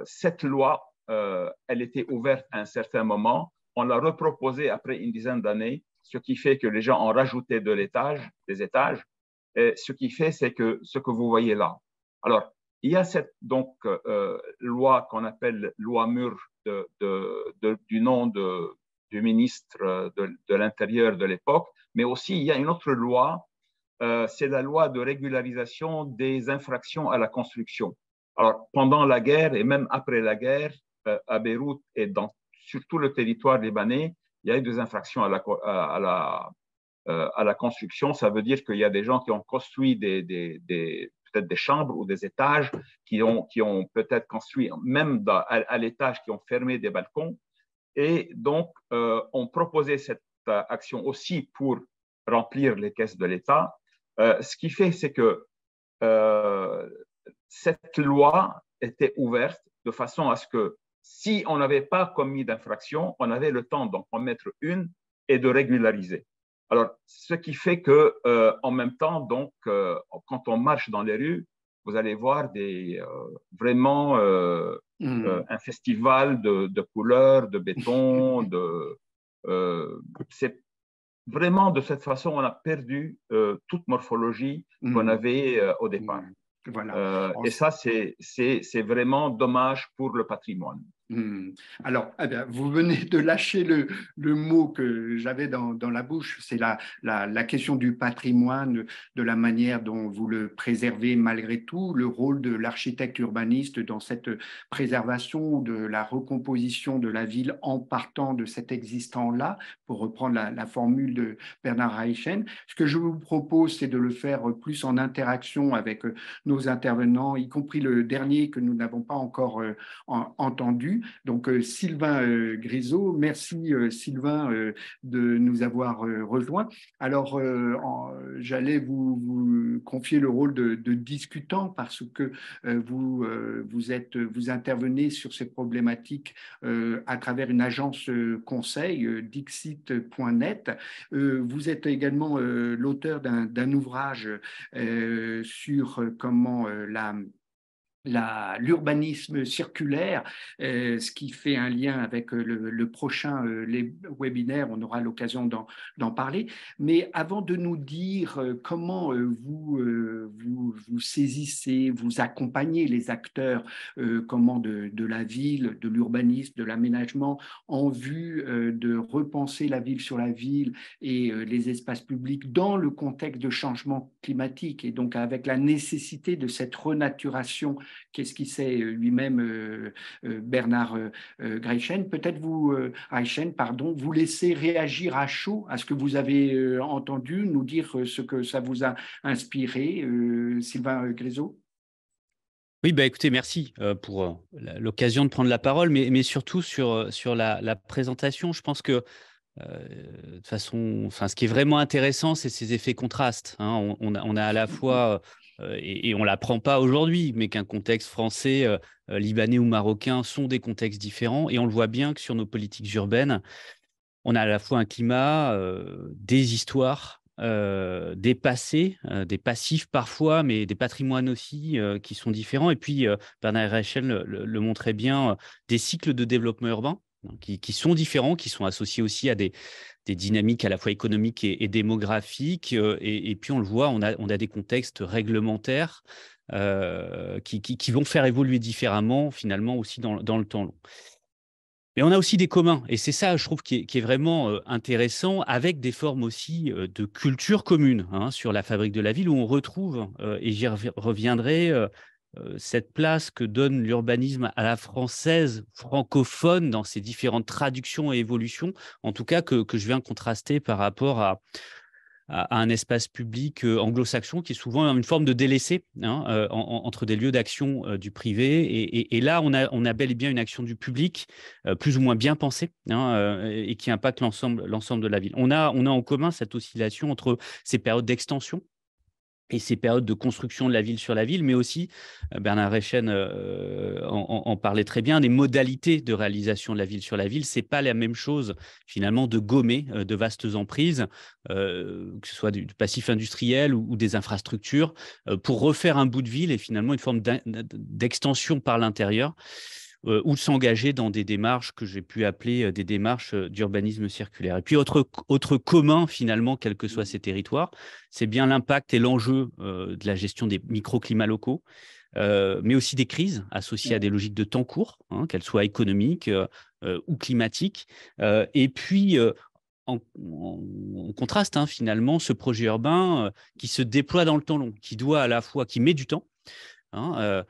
Speaker 5: cette loi, elle était ouverte à un certain moment. On l'a reproposée après une dizaine d'années, ce qui fait que les gens ont rajouté des étages. Et ce qui fait, c'est que ce que vous voyez là. Alors, il y a cette loi qu'on appelle loi Mur du nom du ministre de l'Intérieur de l'époque, mais aussi il y a une autre loi, c'est la loi de régularisation des infractions à la construction. Alors, pendant la guerre et même après la guerre, à Beyrouth et sur tout le territoire libanais, il y a eu des infractions à la construction. Ça veut dire qu'il y a des gens qui ont construit peut-être des chambres ou des étages, qui ont peut-être construit, même à l'étage, qui ont fermé des balcons. Et donc, on proposait cette action aussi pour remplir les caisses de l'État. Ce qui fait, c'est que cette loi était ouverte de façon à ce que si on n'avait pas commis d'infraction, on avait le temps d'en commettre une et de régulariser. Alors, ce qui fait que, en même temps, donc, quand on marche dans les rues, vous allez voir vraiment un festival de couleurs, de béton. C'est vraiment de cette façon, on a perdu toute morphologie qu'on avait au départ.
Speaker 1: Voilà.
Speaker 5: Et ça, c'est vraiment dommage pour le patrimoine.
Speaker 1: Alors, vous venez de lâcher le mot que j'avais dans la bouche, c'est la question du patrimoine, de la manière dont vous le préservez malgré tout, le rôle de l'architecte urbaniste dans cette préservation, de la recomposition de la ville en partant de cet existant-là, pour reprendre la formule de Bernard Reichen. Ce que je vous propose, c'est de le faire plus en interaction avec nos intervenants, y compris le dernier que nous n'avons pas encore entendu. Donc, Sylvain Grisot, merci Sylvain de nous avoir rejoints. Alors, j'allais vous confier le rôle de discutant parce que vous intervenez sur ces problématiques à travers une agence conseil, Dixit.net. Vous êtes également l'auteur d'un ouvrage sur comment l'urbanisme circulaire, ce qui fait un lien avec le prochain les webinaires, on aura l'occasion d'en parler. Mais avant de nous dire comment vous saisissez, vous accompagnez les acteurs comment de la ville, de l'urbanisme, de l'aménagement, en vue de repenser la ville sur la ville et les espaces publics dans le contexte de changement climatique, et donc avec la nécessité de cette renaturation qu'est-ce qu'il sait lui-même Bernard Reichen. Peut-être vous laissez réagir à chaud à ce que vous avez entendu, nous dire ce que ça vous a inspiré, Sylvain Grisot.
Speaker 2: Oui, écoutez, merci pour l'occasion de prendre la parole, mais surtout sur la présentation. Je pense que de toute façon, ce qui est vraiment intéressant, c'est ces effets contrastes. On a à la fois et on ne l'apprend pas aujourd'hui, mais qu'un contexte français, libanais ou marocain sont des contextes différents. Et on le voit bien que sur nos politiques urbaines, on a à la fois un climat, des histoires, des passés, des passifs parfois, mais des patrimoines aussi qui sont différents. Et puis, Bernard Reichen le montrait bien, des cycles de développement urbain hein, qui sont différents, qui sont associés aussi à des dynamiques à la fois économiques et démographiques. Et puis, on le voit, on a des contextes réglementaires qui vont faire évoluer différemment, finalement, aussi dans le temps long. Mais on a aussi des communs, et c'est ça, je trouve, qui est vraiment intéressant, avec des formes aussi de culture commune hein, sur la fabrique de la ville, où on retrouve, et j'y reviendrai, cette place que donne l'urbanisme à la française francophone dans ses différentes traductions et évolutions, en tout cas que je viens contraster par rapport à un espace public anglo-saxon qui est souvent une forme de délaissé hein, entre des lieux d'action du privé. Et là, on a bel et bien une action du public plus ou moins bien pensée hein, et qui impacte l'ensemble de la ville. On a en commun cette oscillation entre ces périodes d'extension et ces périodes de construction de la ville sur la ville, mais aussi, Bernard Reichen en parlait très bien, des modalités de réalisation de la ville sur la ville. Ce n'est pas la même chose, finalement, de gommer de vastes emprises, que ce soit du passif industriel ou des infrastructures, pour refaire un bout de ville et finalement une forme d'extension par l'intérieur. Ou de s'engager dans des démarches que j'ai pu appeler des démarches d'urbanisme circulaire. Et puis, autre commun, finalement, quels que soient ces territoires, c'est bien l'impact et l'enjeu de la gestion des microclimats locaux, mais aussi des crises associées à des logiques de temps court, hein, qu'elles soient économiques ou climatiques. Et puis, en contraste, hein, finalement, ce projet urbain qui se déploie dans le temps long, qui met du temps, hein,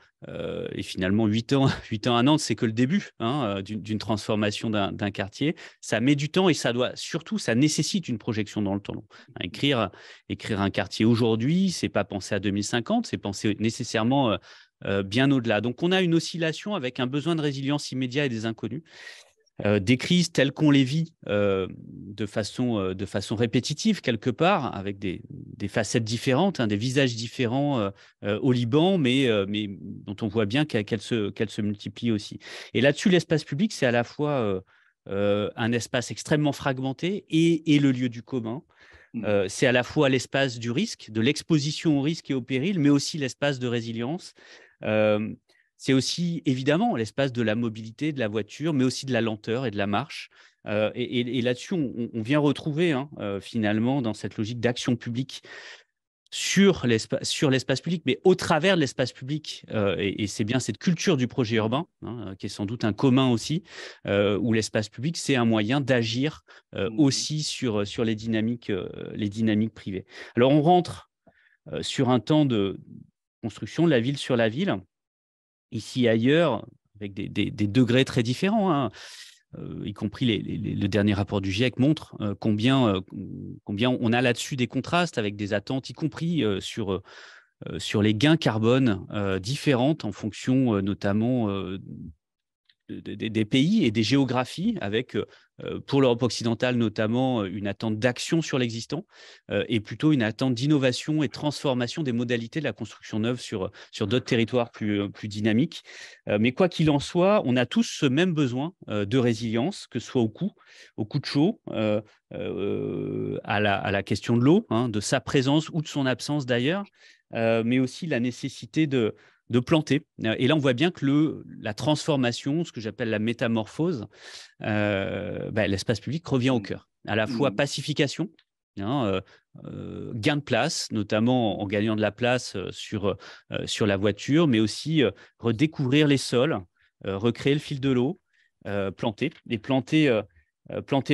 Speaker 2: et finalement, 8 ans à Nantes, c'est que le début hein, d'une transformation d'un quartier. Ça met du temps et ça nécessite une projection dans le temps long. Écrire un quartier aujourd'hui, c'est pas penser à 2050, c'est penser nécessairement bien au-delà. Donc, on a une oscillation avec un besoin de résilience immédiat et des inconnus. Des crises telles qu'on les vit de façon répétitive quelque part, avec des facettes différentes, hein, des visages différents au Liban, mais dont on voit bien qu'elles se multiplient aussi. Et là-dessus, l'espace public, c'est à la fois un espace extrêmement fragmenté et le lieu du commun. C'est à la fois l'espace du risque, de l'exposition au risque et au péril, mais aussi l'espace de résilience. C'est aussi évidemment l'espace de la mobilité, de la voiture, mais aussi de la lenteur et de la marche. Et là-dessus, on vient retrouver hein, finalement dans cette logique d'action publique sur l'espace public, mais au travers de l'espace public. Et c'est bien cette culture du projet urbain, hein, qui est sans doute un commun aussi, où l'espace public, c'est un moyen d'agir aussi sur les dynamiques privées. Alors, on rentre sur un temps de construction de la ville sur la ville, ici et ailleurs, avec des degrés très différents, hein. Y compris le dernier rapport du GIEC montre combien on a là-dessus des contrastes avec des attentes, y compris sur les gains carbone différentes en fonction notamment des pays et des géographies, avec pour l'Europe occidentale notamment une attente d'action sur l'existant et plutôt une attente d'innovation et de transformation des modalités de la construction neuve sur d'autres territoires plus dynamiques. Mais quoi qu'il en soit, on a tous ce même besoin de résilience, que ce soit au coup de chaud, à la question de l'eau, hein, de sa présence ou de son absence d'ailleurs, mais aussi la nécessité de planter. Et là, on voit bien que la transformation, ce que j'appelle la métamorphose, l'espace public revient au cœur. À la fois pacification, hein, gain de place, notamment en gagnant de la place sur la voiture, mais aussi redécouvrir les sols, recréer le fil de l'eau, planter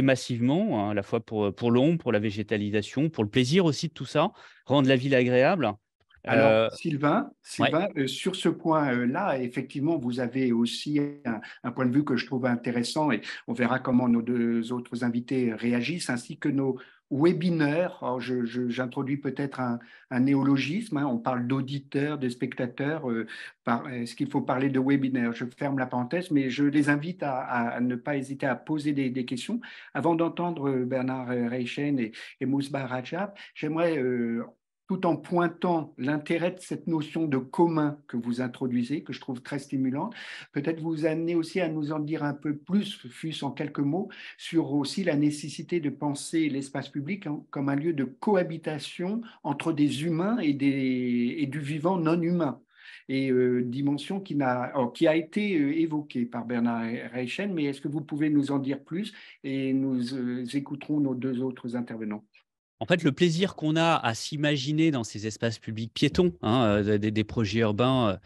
Speaker 2: massivement, hein, à la fois pour l'ombre, pour la végétalisation, pour le plaisir aussi de tout ça, rendre la ville agréable.
Speaker 1: Alors, Sylvain,
Speaker 2: Ouais.
Speaker 1: sur ce point-là, effectivement, vous avez aussi un point de vue que je trouve intéressant et on verra comment nos deux autres invités réagissent, ainsi que nos webinaires. Alors, j'introduis peut-être un néologisme, hein, on parle d'auditeurs, de spectateurs. Est-ce qu'il faut parler de webinaires? Je ferme la parenthèse, mais je les invite à ne pas hésiter à poser des questions. Avant d'entendre Bernard Reichen et Mousba Rajab, j'aimerais tout en pointant l'intérêt de cette notion de commun que vous introduisez, que je trouve très stimulante. Peut-être vous amener aussi à nous en dire un peu plus, fût-ce en quelques mots, sur aussi la nécessité de penser l'espace public comme un lieu de cohabitation entre des humains et du vivant non humain. Et dimension qui a été évoquée par Bernard Reichen, mais est-ce que vous pouvez nous en dire plus et nous écouterons nos deux autres intervenants.
Speaker 2: En fait, le plaisir qu'on a à s'imaginer dans ces espaces publics piétons, des projets urbains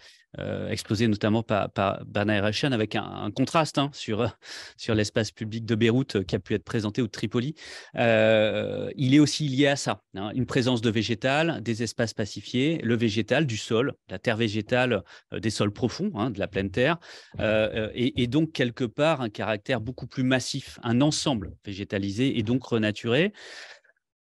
Speaker 2: exposés notamment par Bernard Reichen, avec un contraste sur l'espace public de Beyrouth qui a pu être présenté, ou de Tripoli, il est aussi lié à ça. Une présence de végétal, des espaces pacifiés, le végétal, du sol, la terre végétale, des sols profonds, de la pleine terre, et donc quelque part un caractère beaucoup plus massif, un ensemble végétalisé et donc renaturé,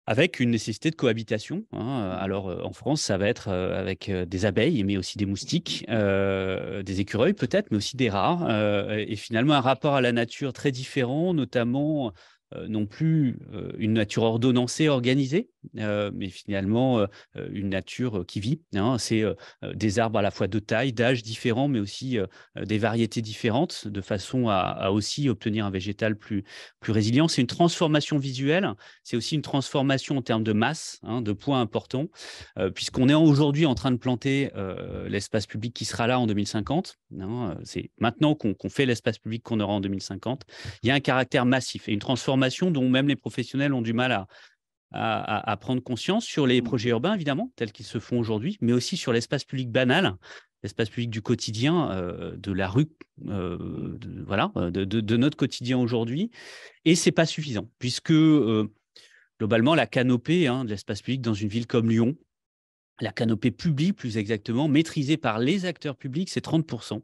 Speaker 2: avec une nécessité de cohabitation. Alors, en France, ça va être avec des abeilles, mais aussi des moustiques, des écureuils peut-être, mais aussi des rats. Et finalement, un rapport à la nature très différent, notamment non plus une nature ordonnancée, organisée, mais finalement une nature qui vit. C'est des arbres à la fois de taille, d'âge différents, mais aussi des variétés différentes, de façon à aussi obtenir un végétal plus résilient. C'est une transformation visuelle, c'est aussi une transformation en termes de masse, de poids importants, puisqu'on est aujourd'hui en train de planter l'espace public qui sera là en 2050. C'est maintenant qu'on fait l'espace public qu'on aura en 2050. Il y a un caractère massif et une transformation dont même les professionnels ont du mal à prendre conscience sur les projets urbains, évidemment, tels qu'ils se font aujourd'hui, mais aussi sur l'espace public banal, l'espace public du quotidien, de la rue, de notre quotidien aujourd'hui. Et ce n'est pas suffisant, puisque globalement, la canopée de l'espace public dans une ville comme Lyon, la canopée publique, plus exactement, maîtrisée par les acteurs publics, c'est 30%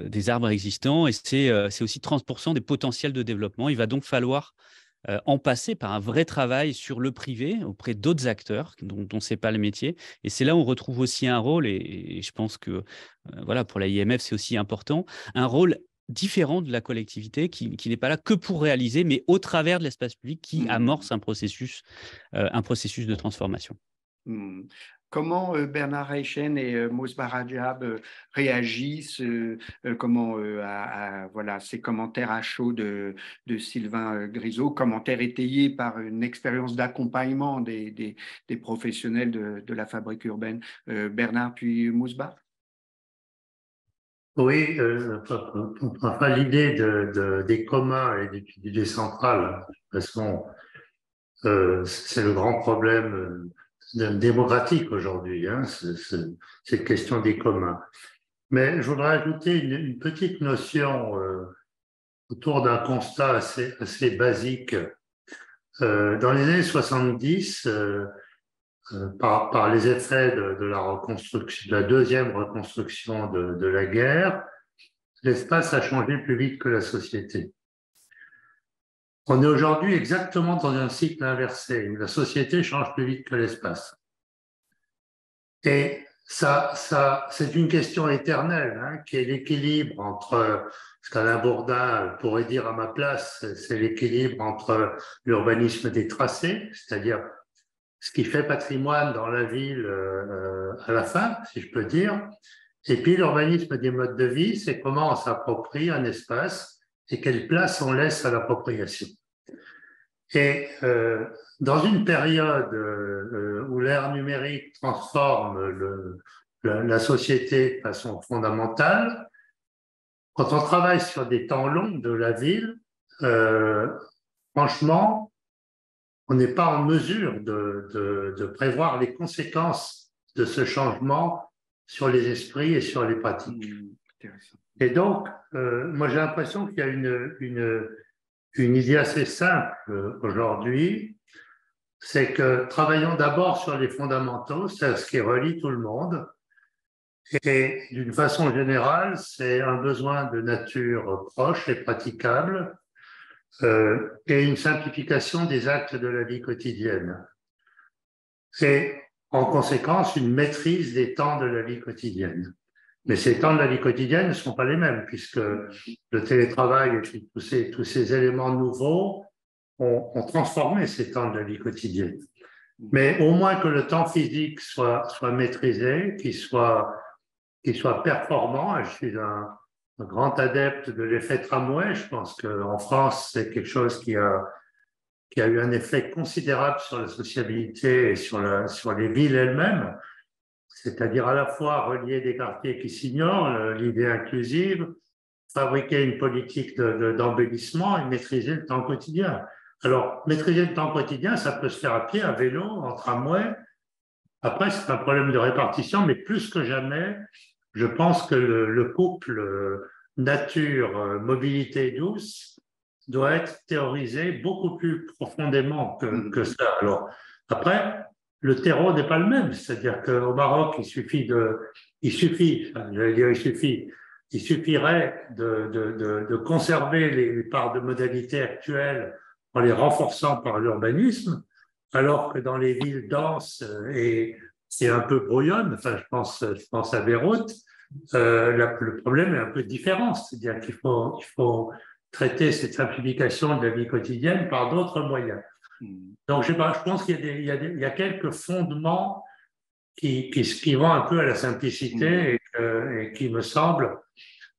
Speaker 2: des arbres existants, et c'est aussi 30% des potentiels de développement. Il va donc falloir en passer par un vrai travail sur le privé, auprès d'autres acteurs dont ce n'est pas le métier. Et c'est là où on retrouve aussi un rôle, et je pense que pour la IMF, c'est aussi important, un rôle différent de la collectivité qui n'est pas là que pour réaliser, mais au travers de l'espace public qui amorce un processus de transformation.
Speaker 1: Comment Bernard Reichen et Mosba Rajab réagissent à ces commentaires à chaud de Sylvain Grisot, commentaires étayés par une expérience d'accompagnement des professionnels de la fabrique urbaine. Bernard puis Mosba.
Speaker 4: Oui, l'idée des communs et du décentral, de toute façon, c'est le grand problème démocratique aujourd'hui, cette question des communs. Mais je voudrais ajouter une petite notion autour d'un constat assez basique. Dans les années 70, par les effets de la reconstruction, de la deuxième reconstruction de la guerre, l'espace a changé plus vite que la société. On est aujourd'hui exactement dans un cycle inversé, où la société change plus vite que l'espace. Et ça, c'est une question éternelle, qui est l'équilibre entre, ce qu'Alain Bourdin pourrait dire à ma place, c'est l'équilibre entre l'urbanisme des tracés, c'est-à-dire ce qui fait patrimoine dans la ville à la fin, si je peux dire, et puis l'urbanisme des modes de vie, c'est comment on s'approprie un espace et quelle place on laisse à l'appropriation. Et dans une période où l'ère numérique transforme la société de façon fondamentale, quand on travaille sur des temps longs de la ville, franchement, on n'est pas en mesure de prévoir les conséquences de ce changement sur les esprits et sur les pratiques. Et donc, moi j'ai l'impression qu'il y a une idée assez simple aujourd'hui, c'est que travaillons d'abord sur les fondamentaux, c'est ce qui relie tout le monde, et d'une façon générale, c'est un besoin de nature proche et praticable, et une simplification des actes de la vie quotidienne. Et en conséquence, une maîtrise des temps de la vie quotidienne. Mais ces temps de la vie quotidienne ne sont pas les mêmes, puisque le télétravail et puis tous ces éléments nouveaux ont transformé ces temps de la vie quotidienne. Mais au moins que le temps physique soit maîtrisé, qu'il soit performant. Je suis un grand adepte de l'effet tramway. Je pense qu'en France, c'est quelque chose qui a eu un effet considérable sur la sociabilité et sur les villes elles-mêmes, c'est-à-dire à la fois relier des quartiers qui s'ignorent, l'idée inclusive, fabriquer une politique d'embellissement et maîtriser le temps quotidien. Alors, maîtriser le temps quotidien, ça peut se faire à pied, à vélo, en tramway. Après, c'est un problème de répartition, mais plus que jamais, je pense que le couple nature-mobilité douce doit être théorisé beaucoup plus profondément que ça. Alors, après, le terreau n'est pas le même. C'est-à-dire qu'au Maroc, il suffirait de conserver les parts de modalité actuelles en les renforçant par l'urbanisme, alors que dans les villes denses et un peu brouillonnes, enfin, je pense à Beyrouth, le problème est un peu différent. C'est-à-dire qu'il faut traiter cette simplification de la vie quotidienne par d'autres moyens. Donc, je pense qu'il y a quelques fondements qui vont un peu à la simplicité et qui me semblent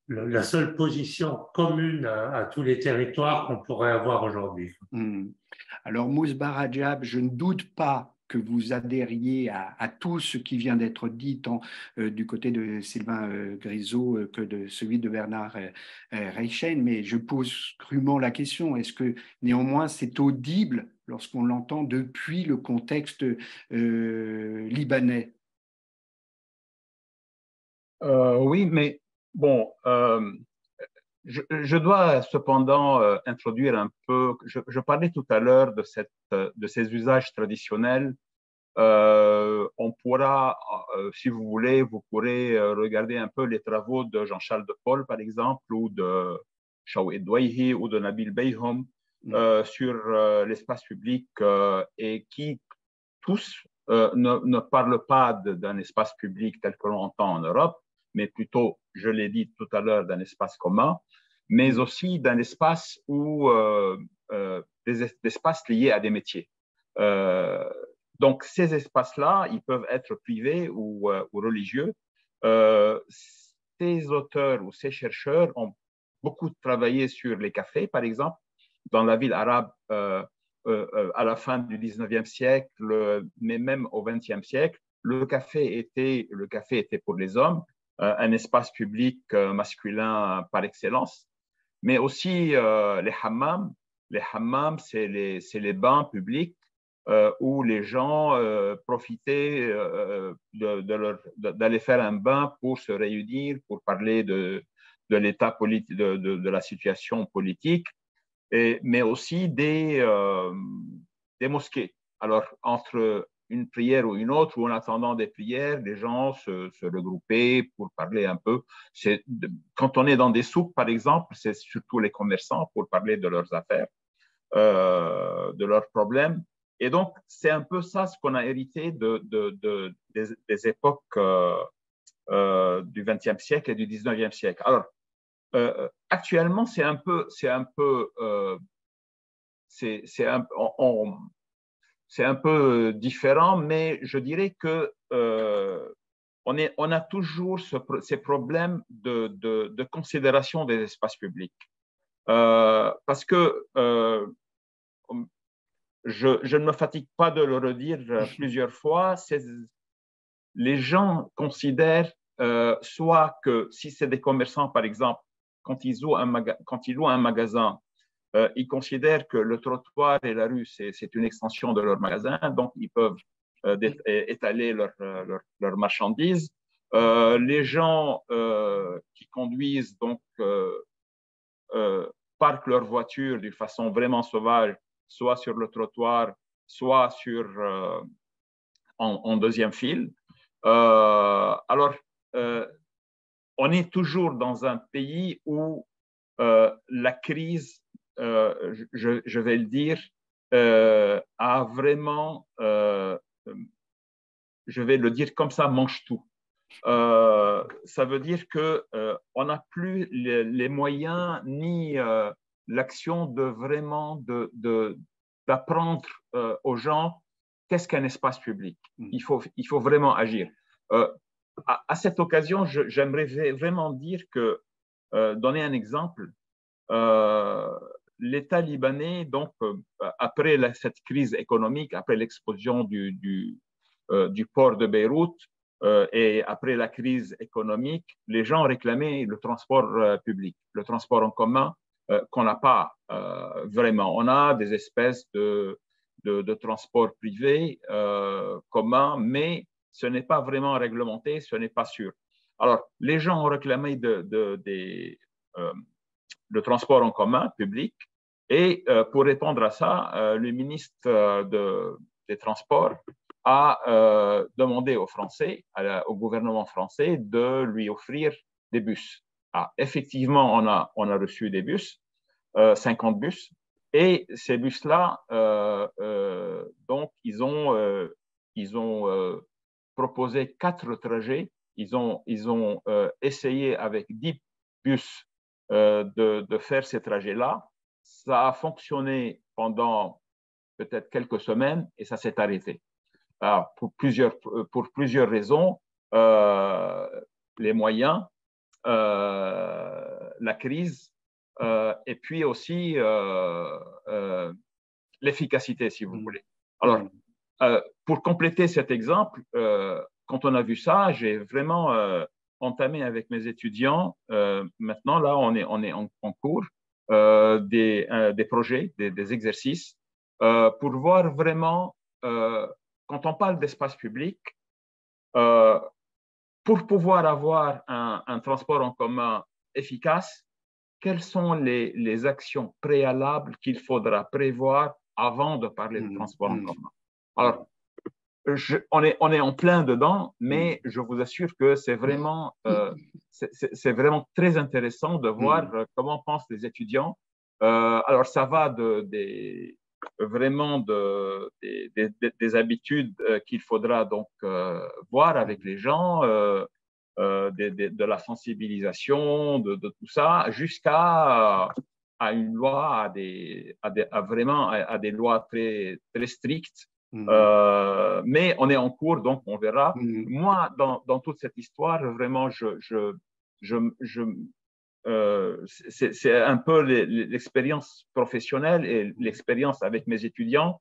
Speaker 4: la seule position commune à tous les territoires qu'on pourrait avoir aujourd'hui.
Speaker 1: Alors, Mousba Rajab, je ne doute pas que vous adhériez à tout ce qui vient d'être dit, tant du côté de Sylvain Grisot que de celui de Bernard Reichen, mais je pose crûment la question, est-ce que néanmoins c'est audible lorsqu'on l'entend depuis le contexte libanais?
Speaker 5: Oui, mais bon, je dois cependant introduire un peu, je parlais tout à l'heure de ces usages traditionnels. On pourra, si vous voulez, vous pourrez regarder un peu les travaux de Jean-Charles de Paul, par exemple, ou de Shawed Douaihi ou de Nabil Beyhoum sur l'espace public et qui tous ne parlent pas d'un espace public tel que l'on entend en Europe, mais plutôt, je l'ai dit tout à l'heure, d'un espace commun, mais aussi d'un espace où des espaces liés à des métiers. Donc, ces espaces-là, ils peuvent être privés ou religieux. Ces auteurs ou ces chercheurs ont beaucoup travaillé sur les cafés, par exemple, dans la ville arabe à la fin du 19e siècle, mais même au 20e siècle. Le café était pour les hommes un espace public masculin par excellence, mais aussi les hammams. Les hammams, c'est les bains publics où les gens profitaient d'aller faire un bain pour se réunir, pour parler de l'état politique, de la situation politique, mais aussi des mosquées. Alors, entre une prière ou une autre, ou en attendant des prières, les gens se regroupaient pour parler un peu. Quand on est dans des souks, par exemple, c'est surtout les commerçants pour parler de leurs affaires, de leurs problèmes. Et donc, c'est un peu ça ce qu'on a hérité des époques du XXe siècle et du XIXe siècle. Alors, actuellement, c'est un peu différent, mais je dirais que on a toujours ces problèmes de considération des espaces publics. Parce que je ne me fatigue pas de le redire plusieurs fois, les gens considèrent soit que si c'est des commerçants, par exemple, quand ils louent un magasin, ils considèrent que le trottoir et la rue, c'est une extension de leur magasin, donc ils peuvent étaler leurs marchandises. Les gens qui conduisent donc parquent leur voiture d'une façon vraiment sauvage, soit sur le trottoir, soit en deuxième file. Alors, on est toujours dans un pays où la crise, je vais le dire, a vraiment, je vais le dire comme ça, mange tout. Ça veut dire qu'on n'a plus les moyens ni l'action de vraiment d'apprendre aux gens qu'est-ce qu'un espace public? Il faut vraiment agir. À cette occasion, j'aimerais vraiment dire que, donner un exemple, l'État libanais, donc, après cette crise économique, après l'explosion du port de Beyrouth, et après la crise économique, les gens réclamaient le transport public, le transport en commun, qu'on n'a pas vraiment. On a des espèces de transport privé commun, mais ce n'est pas vraiment réglementé, ce n'est pas sûr. Alors, les gens ont réclamé le transport en commun public, et pour répondre à ça, le ministre des Transports a demandé aux Français, au gouvernement français, de lui offrir des bus. Effectivement, on a reçu des bus, 50 bus, et ces bus-là, donc, ils ont proposé 4 trajets. Ils ont essayé avec 10 bus de faire ces trajets-là. Ça a fonctionné pendant peut-être quelques semaines et ça s'est arrêté. Alors, pour plusieurs raisons, les moyens, la crise, et puis aussi l'efficacité, si vous voulez. Alors, pour compléter cet exemple, quand on a vu ça, j'ai vraiment entamé avec mes étudiants, maintenant là on est en cours, des projets, des exercices, pour voir vraiment, quand on parle d'espace public, pour pouvoir avoir un transport en commun efficace, quelles sont les actions préalables qu'il faudra prévoir avant de parler de transport en commun? Alors, on est en plein dedans, mais je vous assure que c'est vraiment très intéressant de voir comment pensent les étudiants. Alors, ça va vraiment des habitudes qu'il faudra donc voir avec les gens, de la sensibilisation, de tout ça, jusqu'à une loi, à des lois très, très strictes. Mais on est en cours, donc on verra. Moi, dans toute cette histoire, vraiment, c'est un peu l'expérience professionnelle et l'expérience avec mes étudiants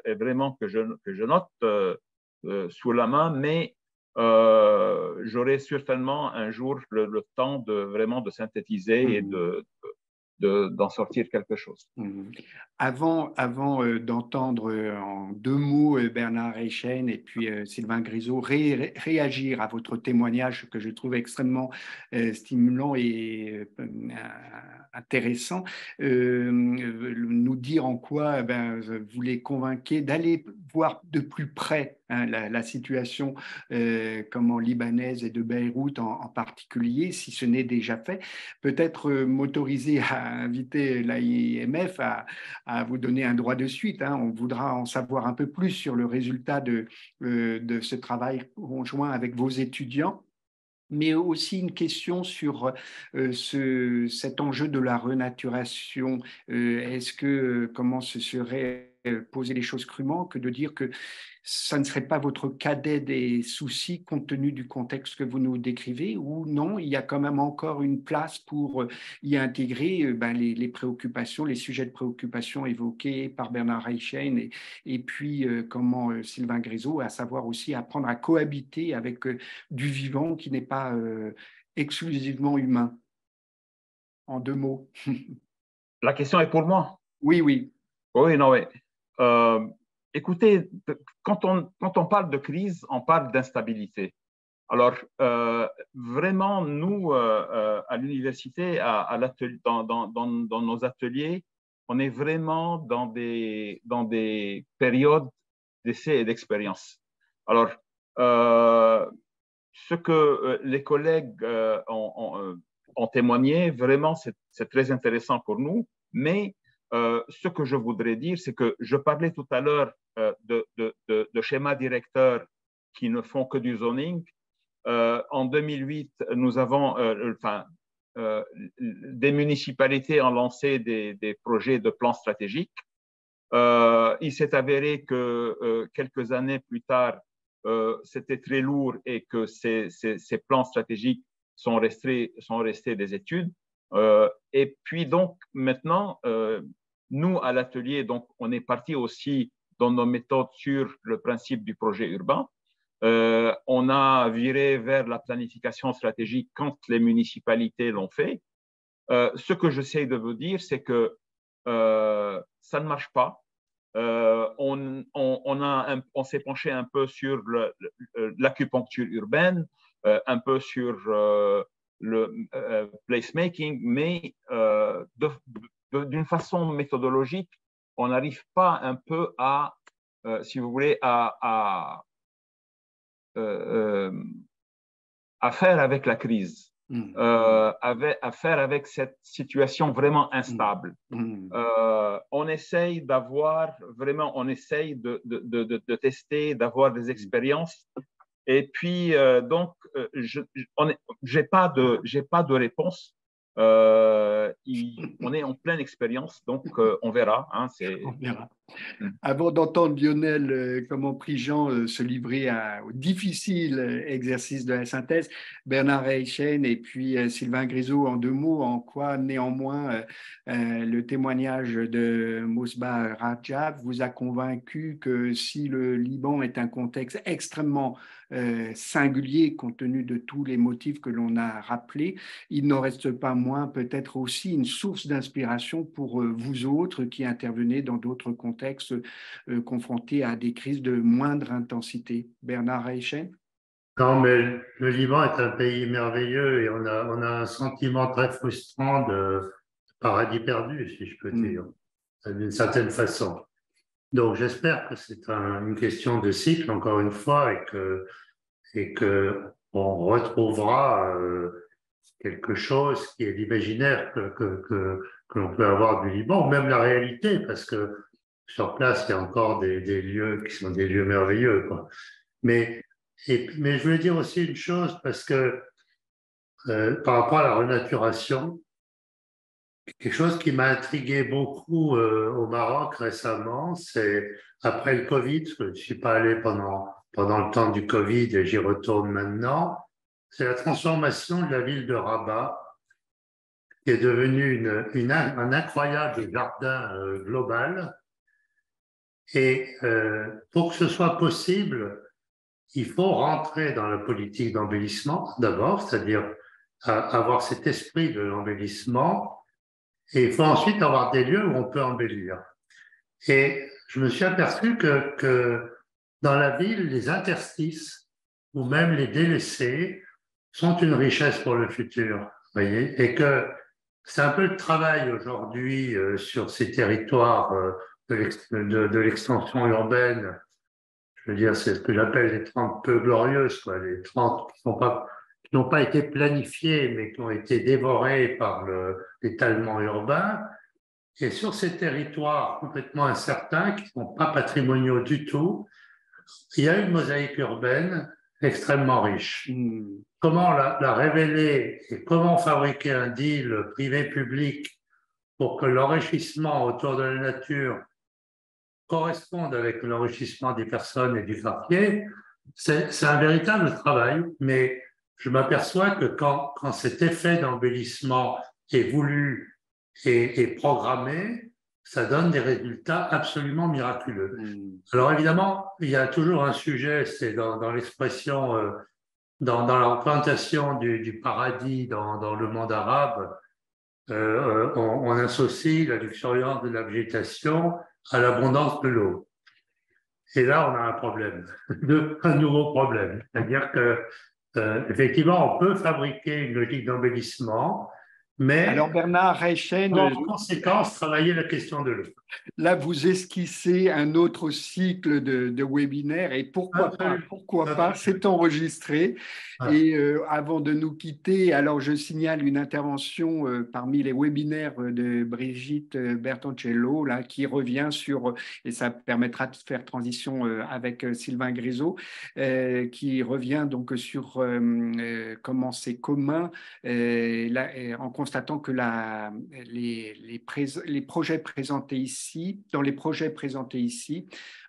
Speaker 5: vraiment que je note sous la main, mais j'aurai certainement un jour le temps vraiment de synthétiser et d'en sortir quelque chose.
Speaker 1: Avant d'entendre en 2 mots Bernard Reichen et puis Sylvain Grisot réagir à votre témoignage que je trouve extrêmement stimulant et intéressant, nous dire en quoi vous les convainquez d'aller voir de plus près la situation libanaise et de Beyrouth en particulier, si ce n'est déjà fait, peut-être m'autoriser à inviter l'AIMF à vous donner un droit de suite. On voudra en savoir un peu plus sur le résultat de ce travail conjoint avec vos étudiants, mais aussi une question sur cet enjeu de la renaturation. Comment ce serait poser les choses crûment que de dire que ça ne serait pas votre cadet des soucis compte tenu du contexte que vous nous décrivez, ou non, il y a quand même encore une place pour y intégrer les préoccupations, les sujets de préoccupation évoqués par Bernard Reichen et puis Sylvain Grisot, à savoir aussi apprendre à cohabiter avec du vivant qui n'est pas exclusivement humain. En 2 mots.
Speaker 5: La question est pour moi.
Speaker 1: Oui.
Speaker 5: Oui, non, oui. Écoutez, quand on parle de crise, on parle d'instabilité. Alors, vraiment, nous, à l'université, dans nos ateliers, on est vraiment dans des périodes d'essai et d'expérience. Alors, ce que les collègues ont témoigné, vraiment, c'est très intéressant pour nous, mais ce que je voudrais dire, c'est que je parlais tout à l'heure de schémas directeurs qui ne font que du zoning. En 2008, nous avons, des municipalités ont lancé des projets de plans stratégiques. Il s'est avéré que quelques années plus tard, c'était très lourd et que ces plans stratégiques sont restés des études. Et puis donc maintenant, nous à l'atelier, donc on est parti aussi dans nos méthodes sur le principe du projet urbain. On a viré vers la planification stratégique quand les municipalités l'ont fait. Ce que j'essaie de vous dire, c'est que ça ne marche pas. On s'est penché un peu sur l'acupuncture urbaine, un peu sur le placemaking, mais d'une façon méthodologique, on n'arrive pas un peu à, si vous voulez, à faire avec la crise, à faire avec cette situation vraiment instable. On essaye on essaye de tester, d'avoir des expériences. Et puis, donc, j'ai pas de réponse. On est en pleine expérience, donc on verra. Hein,
Speaker 1: on verra. Avant d'entendre Lionel, comment prie Jean se livrer au difficile exercice de la synthèse, Bernard Reichen et puis Sylvain Grisot en 2 mots, en quoi néanmoins le témoignage de Mousba Rajab vous a convaincu que si le Liban est un contexte extrêmement singulier compte tenu de tous les motifs que l'on a rappelés, il n'en reste pas moins peut-être aussi une source d'inspiration pour vous autres qui intervenez dans d'autres contextes confrontés à des crises de moindre intensité. Bernard Reichen?
Speaker 4: Non, mais le Liban est un pays merveilleux et on a un sentiment très frustrant de paradis perdu, si je peux dire, d'une certaine façon. Donc j'espère que c'est une question de cycle, encore une fois, et que on retrouvera quelque chose qui est l'imaginaire que l'on peut avoir du Liban, ou même la réalité, parce que sur place, il y a encore des lieux qui sont des lieux merveilleux, quoi. Mais je voulais dire aussi une chose, parce que par rapport à la renaturation, quelque chose qui m'a intrigué beaucoup au Maroc récemment, c'est après le Covid, parce que je ne suis pas allé pendant le temps du Covid et j'y retourne maintenant, c'est la transformation de la ville de Rabat, qui est devenue un incroyable jardin global. Et pour que ce soit possible, il faut rentrer dans la politique d'embellissement d'abord, c'est-à-dire avoir cet esprit de l'embellissement, et il faut ensuite avoir des lieux où on peut embellir. Et je me suis aperçu que dans la ville, les interstices ou même les délaissés sont une richesse pour le futur, voyez, et que c'est un peu le travail aujourd'hui sur ces territoires de l'extension urbaine. Je veux dire, c'est ce que j'appelle les 30 peu glorieuses, quoi, les 30 qui n'ont pas été planifiées, mais qui ont été dévorées par l'étalement urbain. Et sur ces territoires complètement incertains, qui ne sont pas patrimoniaux du tout, il y a une mosaïque urbaine extrêmement riche. Comment la révéler et comment fabriquer un deal privé-public pour que l'enrichissement autour de la nature corresponde avec l'enrichissement des personnes et du quartier, c'est un véritable travail, mais je m'aperçois que quand cet effet d'embellissement est voulu et programmé, ça donne des résultats absolument miraculeux. Alors évidemment, il y a toujours un sujet, c'est dans l'expression, dans la représentation du paradis dans le monde arabe, on associe la luxuriance de la végétation à l'abondance de l'eau. Et là, on a un problème, un nouveau problème. C'est-à-dire que, effectivement, on peut fabriquer une logique d'embellissement, mais
Speaker 1: alors Bernard Reichen,
Speaker 4: en conséquence, travailler la question de l'eau.
Speaker 1: Là, vous esquissez un autre cycle de webinaire et pourquoi pas, c'est enregistré. Et avant de nous quitter, alors je signale une intervention parmi les webinaires de Brigitte Bertoncello, là, qui revient sur, et ça permettra de faire transition avec Sylvain Grisot, qui revient donc sur comment c'est commun en constatant que les projets présentés ici,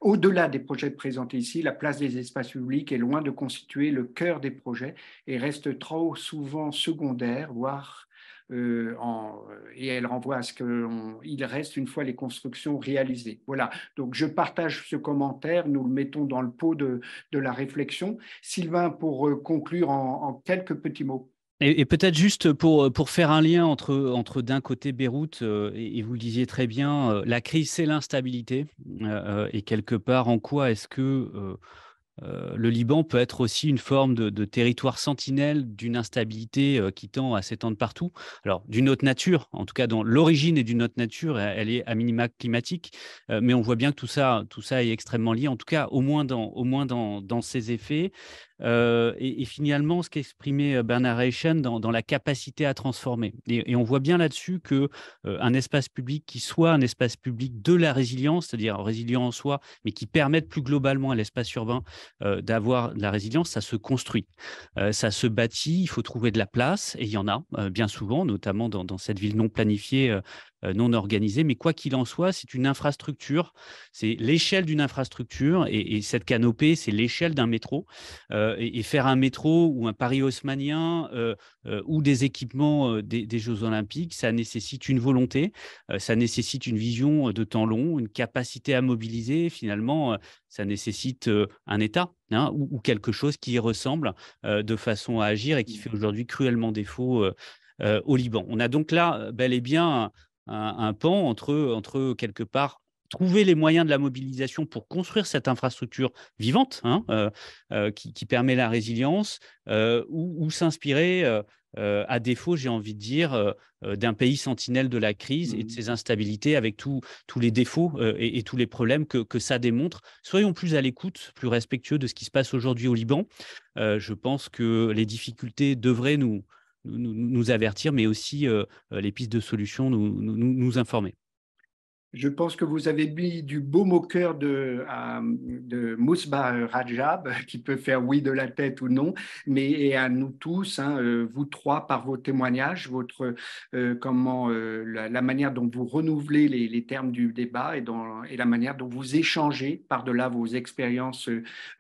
Speaker 1: au-delà des projets présentés ici, la place des espaces publics est loin de constituer le cœur des projets et reste trop souvent secondaire, voire et elle renvoie à ce qu'il reste une fois les constructions réalisées. Voilà, donc je partage ce commentaire, nous le mettons dans le pot de la réflexion. Sylvain, pour conclure en quelques petits mots.
Speaker 2: Et peut-être juste pour faire un lien entre d'un côté Beyrouth, et vous le disiez très bien, la crise c'est l'instabilité, et quelque part en quoi est-ce que le Liban peut être aussi une forme de territoire sentinelle d'une instabilité qui tend à s'étendre partout. Alors, d'une autre nature, en tout cas, dans l'origine est d'une autre nature, elle est à minima climatique, mais on voit bien que tout ça est extrêmement lié, en tout cas, au moins dans ses effets. Et finalement, ce qu'exprimait Bernard Reichen dans la capacité à transformer. Et on voit bien là-dessus qu'un espace public qui soit un espace public de la résilience, c'est-à-dire résilient en soi, mais qui permette plus globalement à l'espace urbain d'avoir de la résilience, ça se construit, ça se bâtit, il faut trouver de la place, et il y en a bien souvent, notamment dans cette ville non planifiée, non organisée, mais quoi qu'il en soit, c'est une infrastructure, c'est l'échelle d'une infrastructure, et cette canopée, c'est l'échelle d'un métro, et faire un métro ou un Paris haussmannien ou des équipements des Jeux Olympiques, ça nécessite une volonté, ça nécessite une vision de temps long, une capacité à mobiliser, finalement, ça nécessite un État ou quelque chose qui y ressemble de façon à agir et qui fait aujourd'hui cruellement défaut au Liban. On a donc là bel et bien un pan entre quelque part trouver les moyens de la mobilisation pour construire cette infrastructure vivante qui permet la résilience ou s'inspirer à défaut, j'ai envie de dire, d'un pays sentinelle de la crise et de ses instabilités avec tous les défauts et tous les problèmes que ça démontre. Soyons plus à l'écoute, plus respectueux de ce qui se passe aujourd'hui au Liban. Je pense que les difficultés devraient nous avertir, mais aussi les pistes de solutions nous informer.
Speaker 1: Je pense que vous avez mis du baume au cœur de Mousba Rajab, qui peut faire oui de la tête ou non, mais et à nous tous, vous trois, par vos témoignages, la manière dont vous renouvelez les termes du débat et la manière dont vous échangez par-delà vos expériences,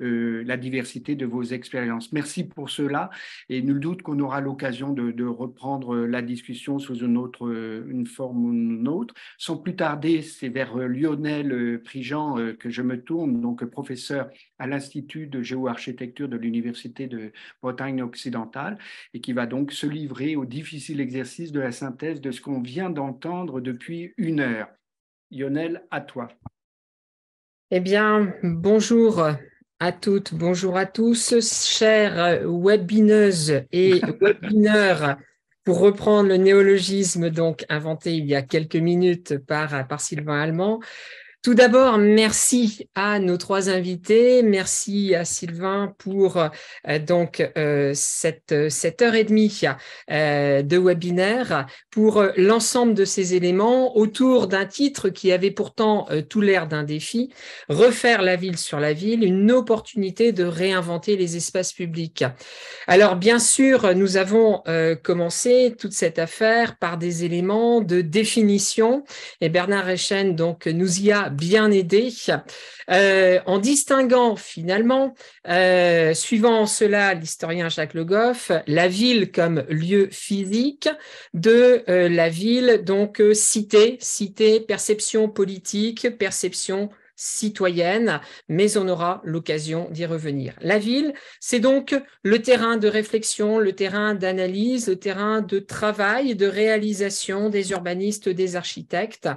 Speaker 1: la diversité de vos expériences. Merci pour cela, et nul doute qu'on aura l'occasion de reprendre la discussion sous une forme ou une autre. Sans plus tarder, c'est vers Lionel Prigent que je me tourne, donc professeur à l'Institut de géoarchitecture de l'Université de Bretagne occidentale, et qui va donc se livrer au difficile exercice de la synthèse de ce qu'on vient d'entendre depuis 1 heure. Lionel, à toi.
Speaker 6: Eh bien, bonjour à toutes, bonjour à tous, chères webineuses et webineurs. Pour reprendre le néologisme donc inventé il y a quelques minutes par Sylvain Allemand. Tout d'abord, merci à nos 3 invités. Merci à Sylvain pour cette 1h30 de webinaire pour l'ensemble de ces éléments autour d'un titre qui avait pourtant tout l'air d'un défi, refaire la ville sur la ville, une opportunité de réinventer les espaces publics. Alors bien sûr, nous avons commencé toute cette affaire par des éléments de définition et Bernard Reichen donc nous y a bien aidé en distinguant finalement, suivant cela l'historien Jacques Le Goff, la ville comme lieu physique de la ville, donc cité, perception politique, perception citoyenne, mais on aura l'occasion d'y revenir. La ville, c'est donc le terrain de réflexion, le terrain d'analyse, le terrain de travail, de réalisation des urbanistes, des architectes.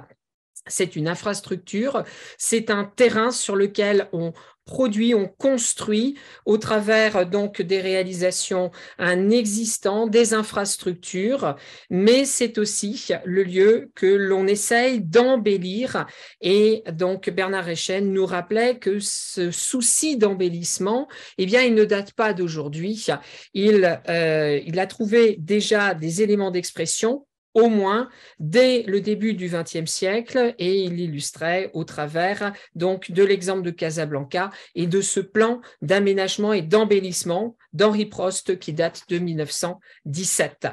Speaker 6: C'est une infrastructure, c'est un terrain sur lequel on produit, on construit au travers donc des réalisations un existant, des infrastructures, mais c'est aussi le lieu que l'on essaye d'embellir. Et donc Bernard Reichen nous rappelait que ce souci d'embellissement, eh bien, il ne date pas d'aujourd'hui. Il a trouvé déjà des éléments d'expression au moins dès le début du XXe siècle, et il l'illustrait au travers donc de l'exemple de Casablanca et de ce plan d'aménagement et d'embellissement d'Henri Prost qui date de 1917.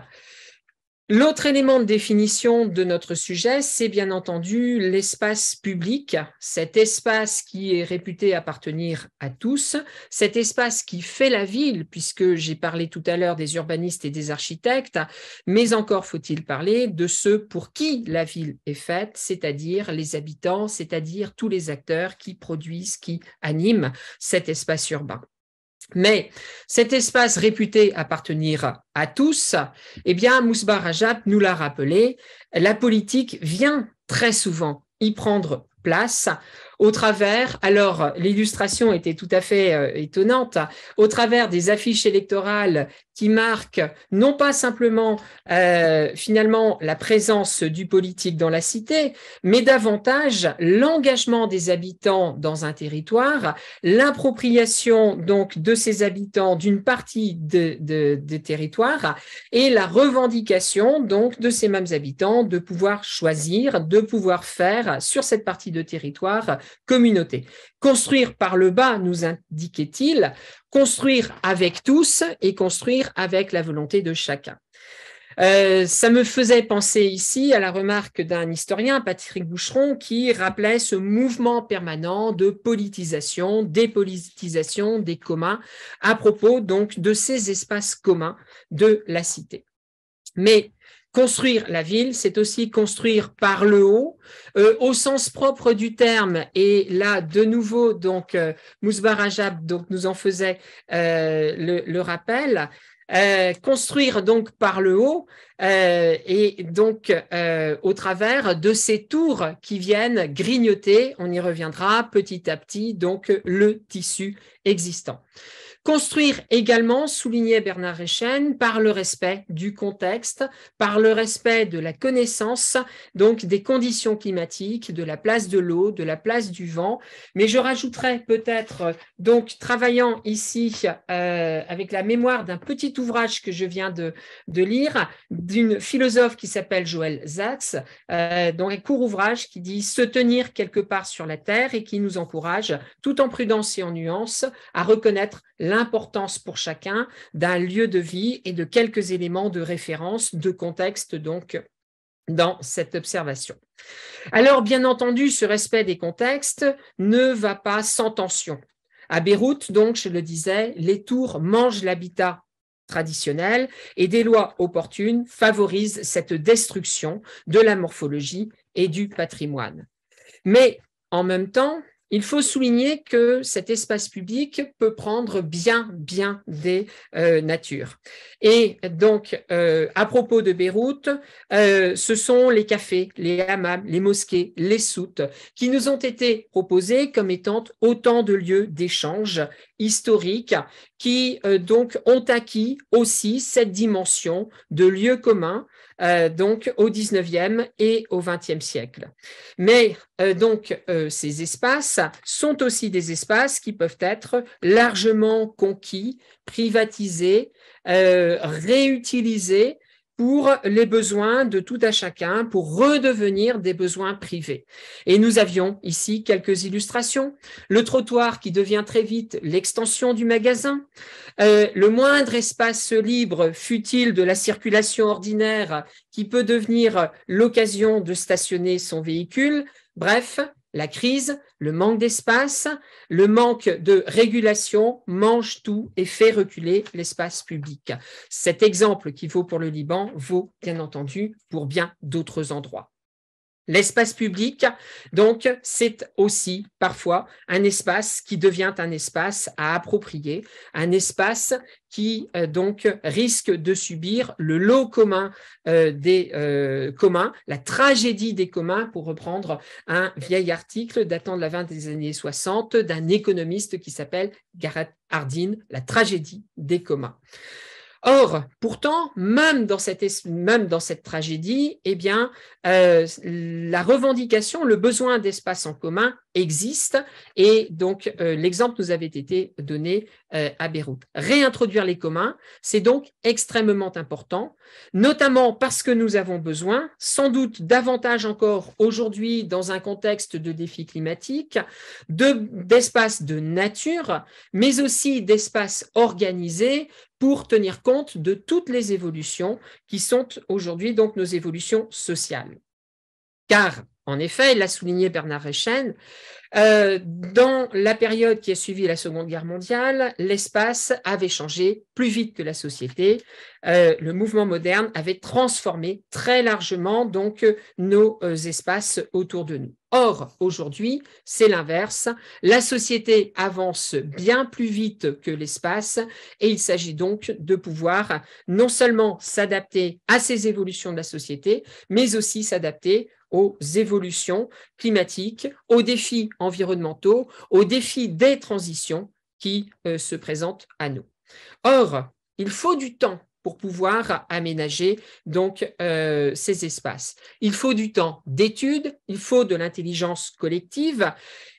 Speaker 6: L'autre élément de définition de notre sujet, c'est bien entendu l'espace public, cet espace qui est réputé appartenir à tous, cet espace qui fait la ville, puisque j'ai parlé tout à l'heure des urbanistes et des architectes, mais encore faut-il parler de ceux pour qui la ville est faite, c'est-à-dire les habitants, c'est-à-dire tous les acteurs qui produisent, qui animent cet espace urbain. Mais cet espace réputé appartenir à tous, eh bien, Mousbar Rajab nous l'a rappelé, la politique vient très souvent y prendre place au travers, alors l'illustration était tout à fait étonnante, au travers des affiches électorales qui marquent non pas simplement finalement la présence du politique dans la cité, mais davantage l'engagement des habitants dans un territoire, l'appropriation donc de ces habitants d'une partie des territoires et la revendication donc de ces mêmes habitants de pouvoir choisir, de pouvoir faire sur cette partie de territoire communauté. Construire par le bas, nous indiquait-il, construire avec tous et construire avec la volonté de chacun. Ça me faisait penser ici à la remarque d'un historien, Patrick Boucheron, qui rappelait ce mouvement permanent de politisation, dépolitisation des communs à propos donc de ces espaces communs de la cité. Mais construire la ville, c'est aussi construire par le haut, au sens propre du terme. Et là, de nouveau, donc, Mousbar Rajab donc, nous en faisait le rappel. Construire donc par le haut et donc au travers de ces tours qui viennent grignoter, on y reviendra petit à petit, donc le tissu existant. Construire également, soulignait Bernard Reichen, par le respect du contexte, par le respect de la connaissance, donc des conditions climatiques, de la place de l'eau, de la place du vent. Mais je rajouterais peut-être, donc travaillant ici avec la mémoire d'un petit ouvrage que je viens de lire, d'une philosophe qui s'appelle Joël Zatz, dans un court ouvrage qui dit « Se tenir quelque part sur la terre » et qui nous encourage, tout en prudence et en nuance, à reconnaître l'importance pour chacun d'un lieu de vie et de quelques éléments de référence, de contexte donc dans cette observation. Alors bien entendu, ce respect des contextes ne va pas sans tension. À Beyrouth, donc, je le disais, les tours mangent l'habitat traditionnel et des lois opportunes favorisent cette destruction de la morphologie et du patrimoine. Mais en même temps, il faut souligner que cet espace public peut prendre bien des natures. Et donc, à propos de Beyrouth, ce sont les cafés, les hammams, les mosquées, les soutes qui nous ont été proposés comme étant autant de lieux d'échange historiques qui donc ont acquis aussi cette dimension de lieux communs donc au 19e et au 20e siècle. Mais donc ces espaces sont aussi des espaces qui peuvent être largement conquis, privatisés, réutilisés pour les besoins de tout à chacun, pour redevenir des besoins privés. Et nous avions ici quelques illustrations. Le trottoir qui devient très vite l'extension du magasin, le moindre espace libre, fût-il de la circulation ordinaire, qui peut devenir l'occasion de stationner son véhicule. Bref, la crise, le manque d'espace, le manque de régulation mange tout et fait reculer l'espace public. Cet exemple qui vaut pour le Liban vaut bien entendu pour bien d'autres endroits. L'espace public, donc, c'est aussi parfois un espace qui devient un espace à approprier, un espace qui donc risque de subir le lot commun des communs, la tragédie des communs, pour reprendre un vieil article datant de la fin des années 60 d'un économiste qui s'appelle Gareth Hardin, la tragédie des communs. Or, pourtant, même dans cette tragédie, eh bien, la revendication, le besoin d'espace en commun existe et donc l'exemple nous avait été donné à Beyrouth. Réintroduire les communs, c'est donc extrêmement important, notamment parce que nous avons besoin, sans doute davantage encore aujourd'hui dans un contexte de défi climatique, d'espaces de nature, mais aussi d'espaces organisés pour tenir compte de toutes les évolutions qui sont aujourd'hui donc nos évolutions sociales. Car, en effet, l'a souligné Bernard Reichen, dans la période qui a suivi la Seconde Guerre mondiale, l'espace avait changé plus vite que la société. Le mouvement moderne avait transformé très largement donc nos espaces autour de nous. Or, aujourd'hui, c'est l'inverse. La société avance bien plus vite que l'espace et il s'agit donc de pouvoir non seulement s'adapter à ces évolutions de la société, mais aussi s'adapter aux évolutions climatiques, aux défis environnementaux, aux défis des transitions qui se présentent à nous. Or, il faut du temps pour pouvoir aménager donc ces espaces. Il faut du temps d'étude, il faut de l'intelligence collective.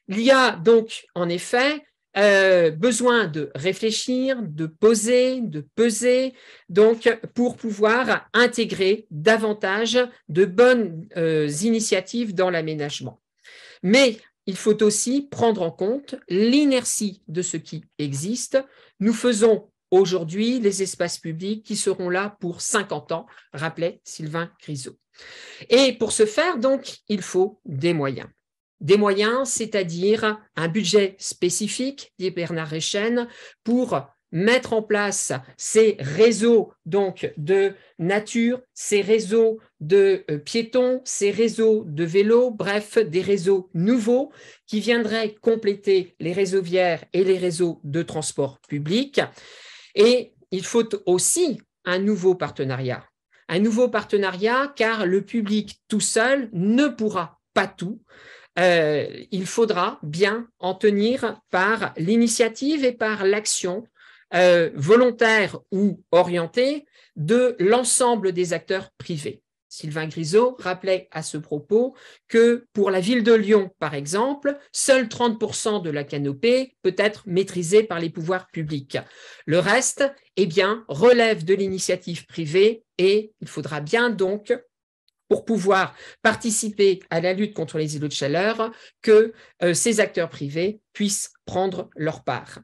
Speaker 6: Il y a donc en effet besoin de réfléchir, de poser, de peser, donc pour pouvoir intégrer davantage de bonnes initiatives dans l'aménagement. Mais il faut aussi prendre en compte l'inertie de ce qui existe. Nous faisons aujourd'hui les espaces publics qui seront là pour 50 ans, rappelait Sylvain Grisot. Et pour ce faire, donc, il faut des moyens. Des moyens, c'est-à-dire un budget spécifique, dit Bernard Reichen, pour mettre en place ces réseaux donc, de nature, ces réseaux de piétons, ces réseaux de vélos, bref, des réseaux nouveaux qui viendraient compléter les réseaux viaires et les réseaux de transport public. Et il faut aussi un nouveau partenariat. Un nouveau partenariat car le public tout seul ne pourra pas tout. Il faudra bien en tenir par l'initiative et par l'action volontaire ou orientée de l'ensemble des acteurs privés. Sylvain Grisot rappelait à ce propos que pour la ville de Lyon, par exemple, seuls 30% de la canopée peut être maîtrisée par les pouvoirs publics. Le reste, eh bien, relève de l'initiative privée et il faudra bien donc, pour pouvoir participer à la lutte contre les îlots de chaleur, que ces acteurs privés puissent prendre leur part.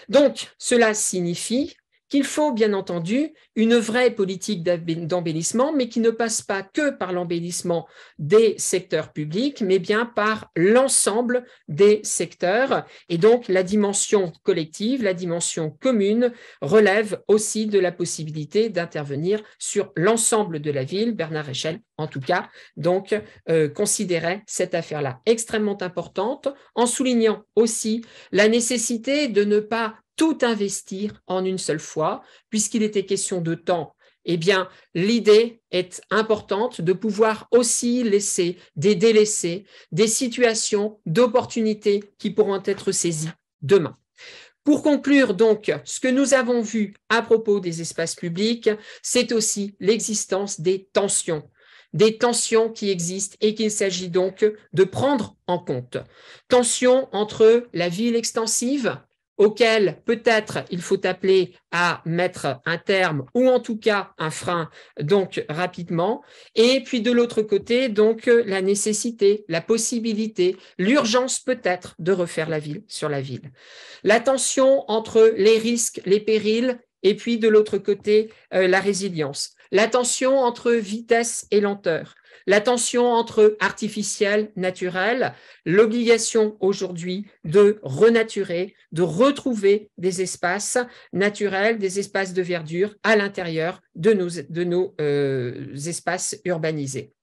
Speaker 6: Donc, cela signifie qu'il faut bien entendu une vraie politique d'embellissement, mais qui ne passe pas que par l'embellissement des secteurs publics, mais bien par l'ensemble des secteurs. Et donc, la dimension collective, la dimension commune relève aussi de la possibilité d'intervenir sur l'ensemble de la ville. Bernard Reichen, en tout cas, donc, considérait cette affaire-là extrêmement importante, en soulignant aussi la nécessité de ne pas tout investir en une seule fois, puisqu'il était question de temps. Eh bien, l'idée est importante de pouvoir aussi laisser des délaissés, des situations d'opportunités qui pourront être saisies demain. Pour conclure donc, ce que nous avons vu à propos des espaces publics, c'est aussi l'existence des tensions qui existent et qu'il s'agit donc de prendre en compte. Tensions entre la ville extensive, auquel peut-être il faut appeler à mettre un terme ou en tout cas un frein donc rapidement, et puis de l'autre côté donc la nécessité, la possibilité, l'urgence peut-être de refaire la ville sur la ville. La tension entre les risques, les périls et puis de l'autre côté la résilience. La tension entre vitesse et lenteur. La tension entre artificiel, naturel, l'obligation aujourd'hui de renaturer, de retrouver des espaces naturels, des espaces de verdure à l'intérieur de nos espaces urbanisés.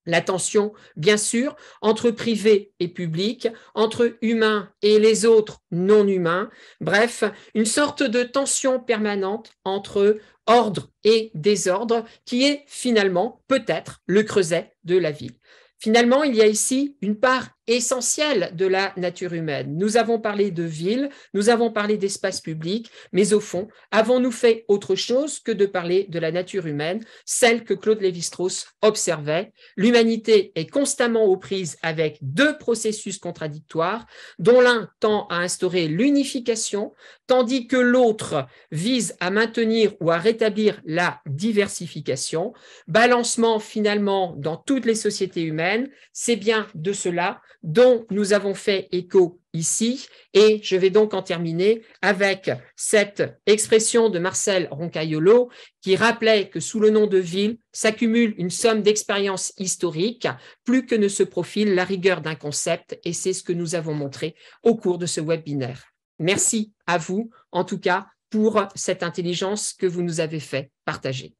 Speaker 6: La tension, bien sûr, entre privé et public, entre humains et les autres non humains, bref, une sorte de tension permanente entre ordre et désordre qui est finalement peut-être le creuset de la ville. Finalement, il y a ici une part essentielle de la nature humaine. Nous avons parlé de ville, nous avons parlé d'espace public, mais au fond, avons-nous fait autre chose que de parler de la nature humaine, celle que Claude Lévi-Strauss observait? L'humanité est constamment aux prises avec deux processus contradictoires, dont l'un tend à instaurer l'unification, tandis que l'autre vise à maintenir ou à rétablir la diversification. Balancement finalement dans toutes les sociétés humaines, c'est bien de cela dont nous avons fait écho ici. Et je vais donc en terminer avec cette expression de Marcel Roncaiolo qui rappelait que sous le nom de ville s'accumule une somme d'expériences historiques, plus que ne se profile la rigueur d'un concept, et c'est ce que nous avons montré au cours de ce webinaire. Merci à vous, en tout cas, pour cette intelligence que vous nous avez fait partager.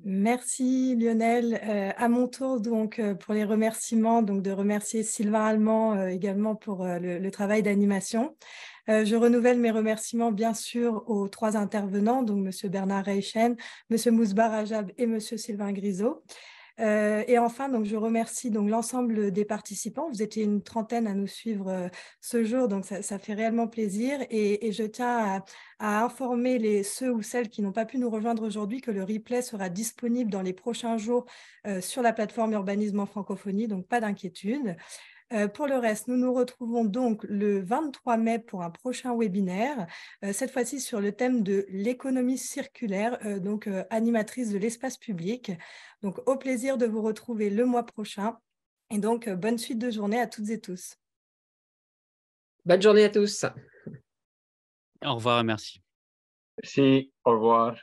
Speaker 3: Merci Lionel. À mon tour, donc, pour les remerciements, donc de remercier Sylvain Allemand également pour le travail d'animation. Je renouvelle mes remerciements, bien sûr, aux 3 intervenants, donc M. Bernard Reichen, M. Mousbar Rajab et M. Sylvain Grisot. Et enfin, donc, je remercie donc l'ensemble des participants. Vous étiez une trentaine à nous suivre ce jour, donc ça fait réellement plaisir. Et je tiens à informer ceux ou celles qui n'ont pas pu nous rejoindre aujourd'hui que le replay sera disponible dans les prochains jours sur la plateforme Urbanisme en Francophonie, donc pas d'inquiétude. Pour le reste, nous nous retrouvons donc le 23 mai pour un prochain webinaire, cette fois-ci sur le thème de l'économie circulaire, donc animatrice de l'espace public. Donc au plaisir de vous retrouver le mois prochain et donc bonne suite de journée à toutes et tous.
Speaker 6: Bonne journée à tous.
Speaker 2: Au revoir et merci.
Speaker 5: Merci, au revoir.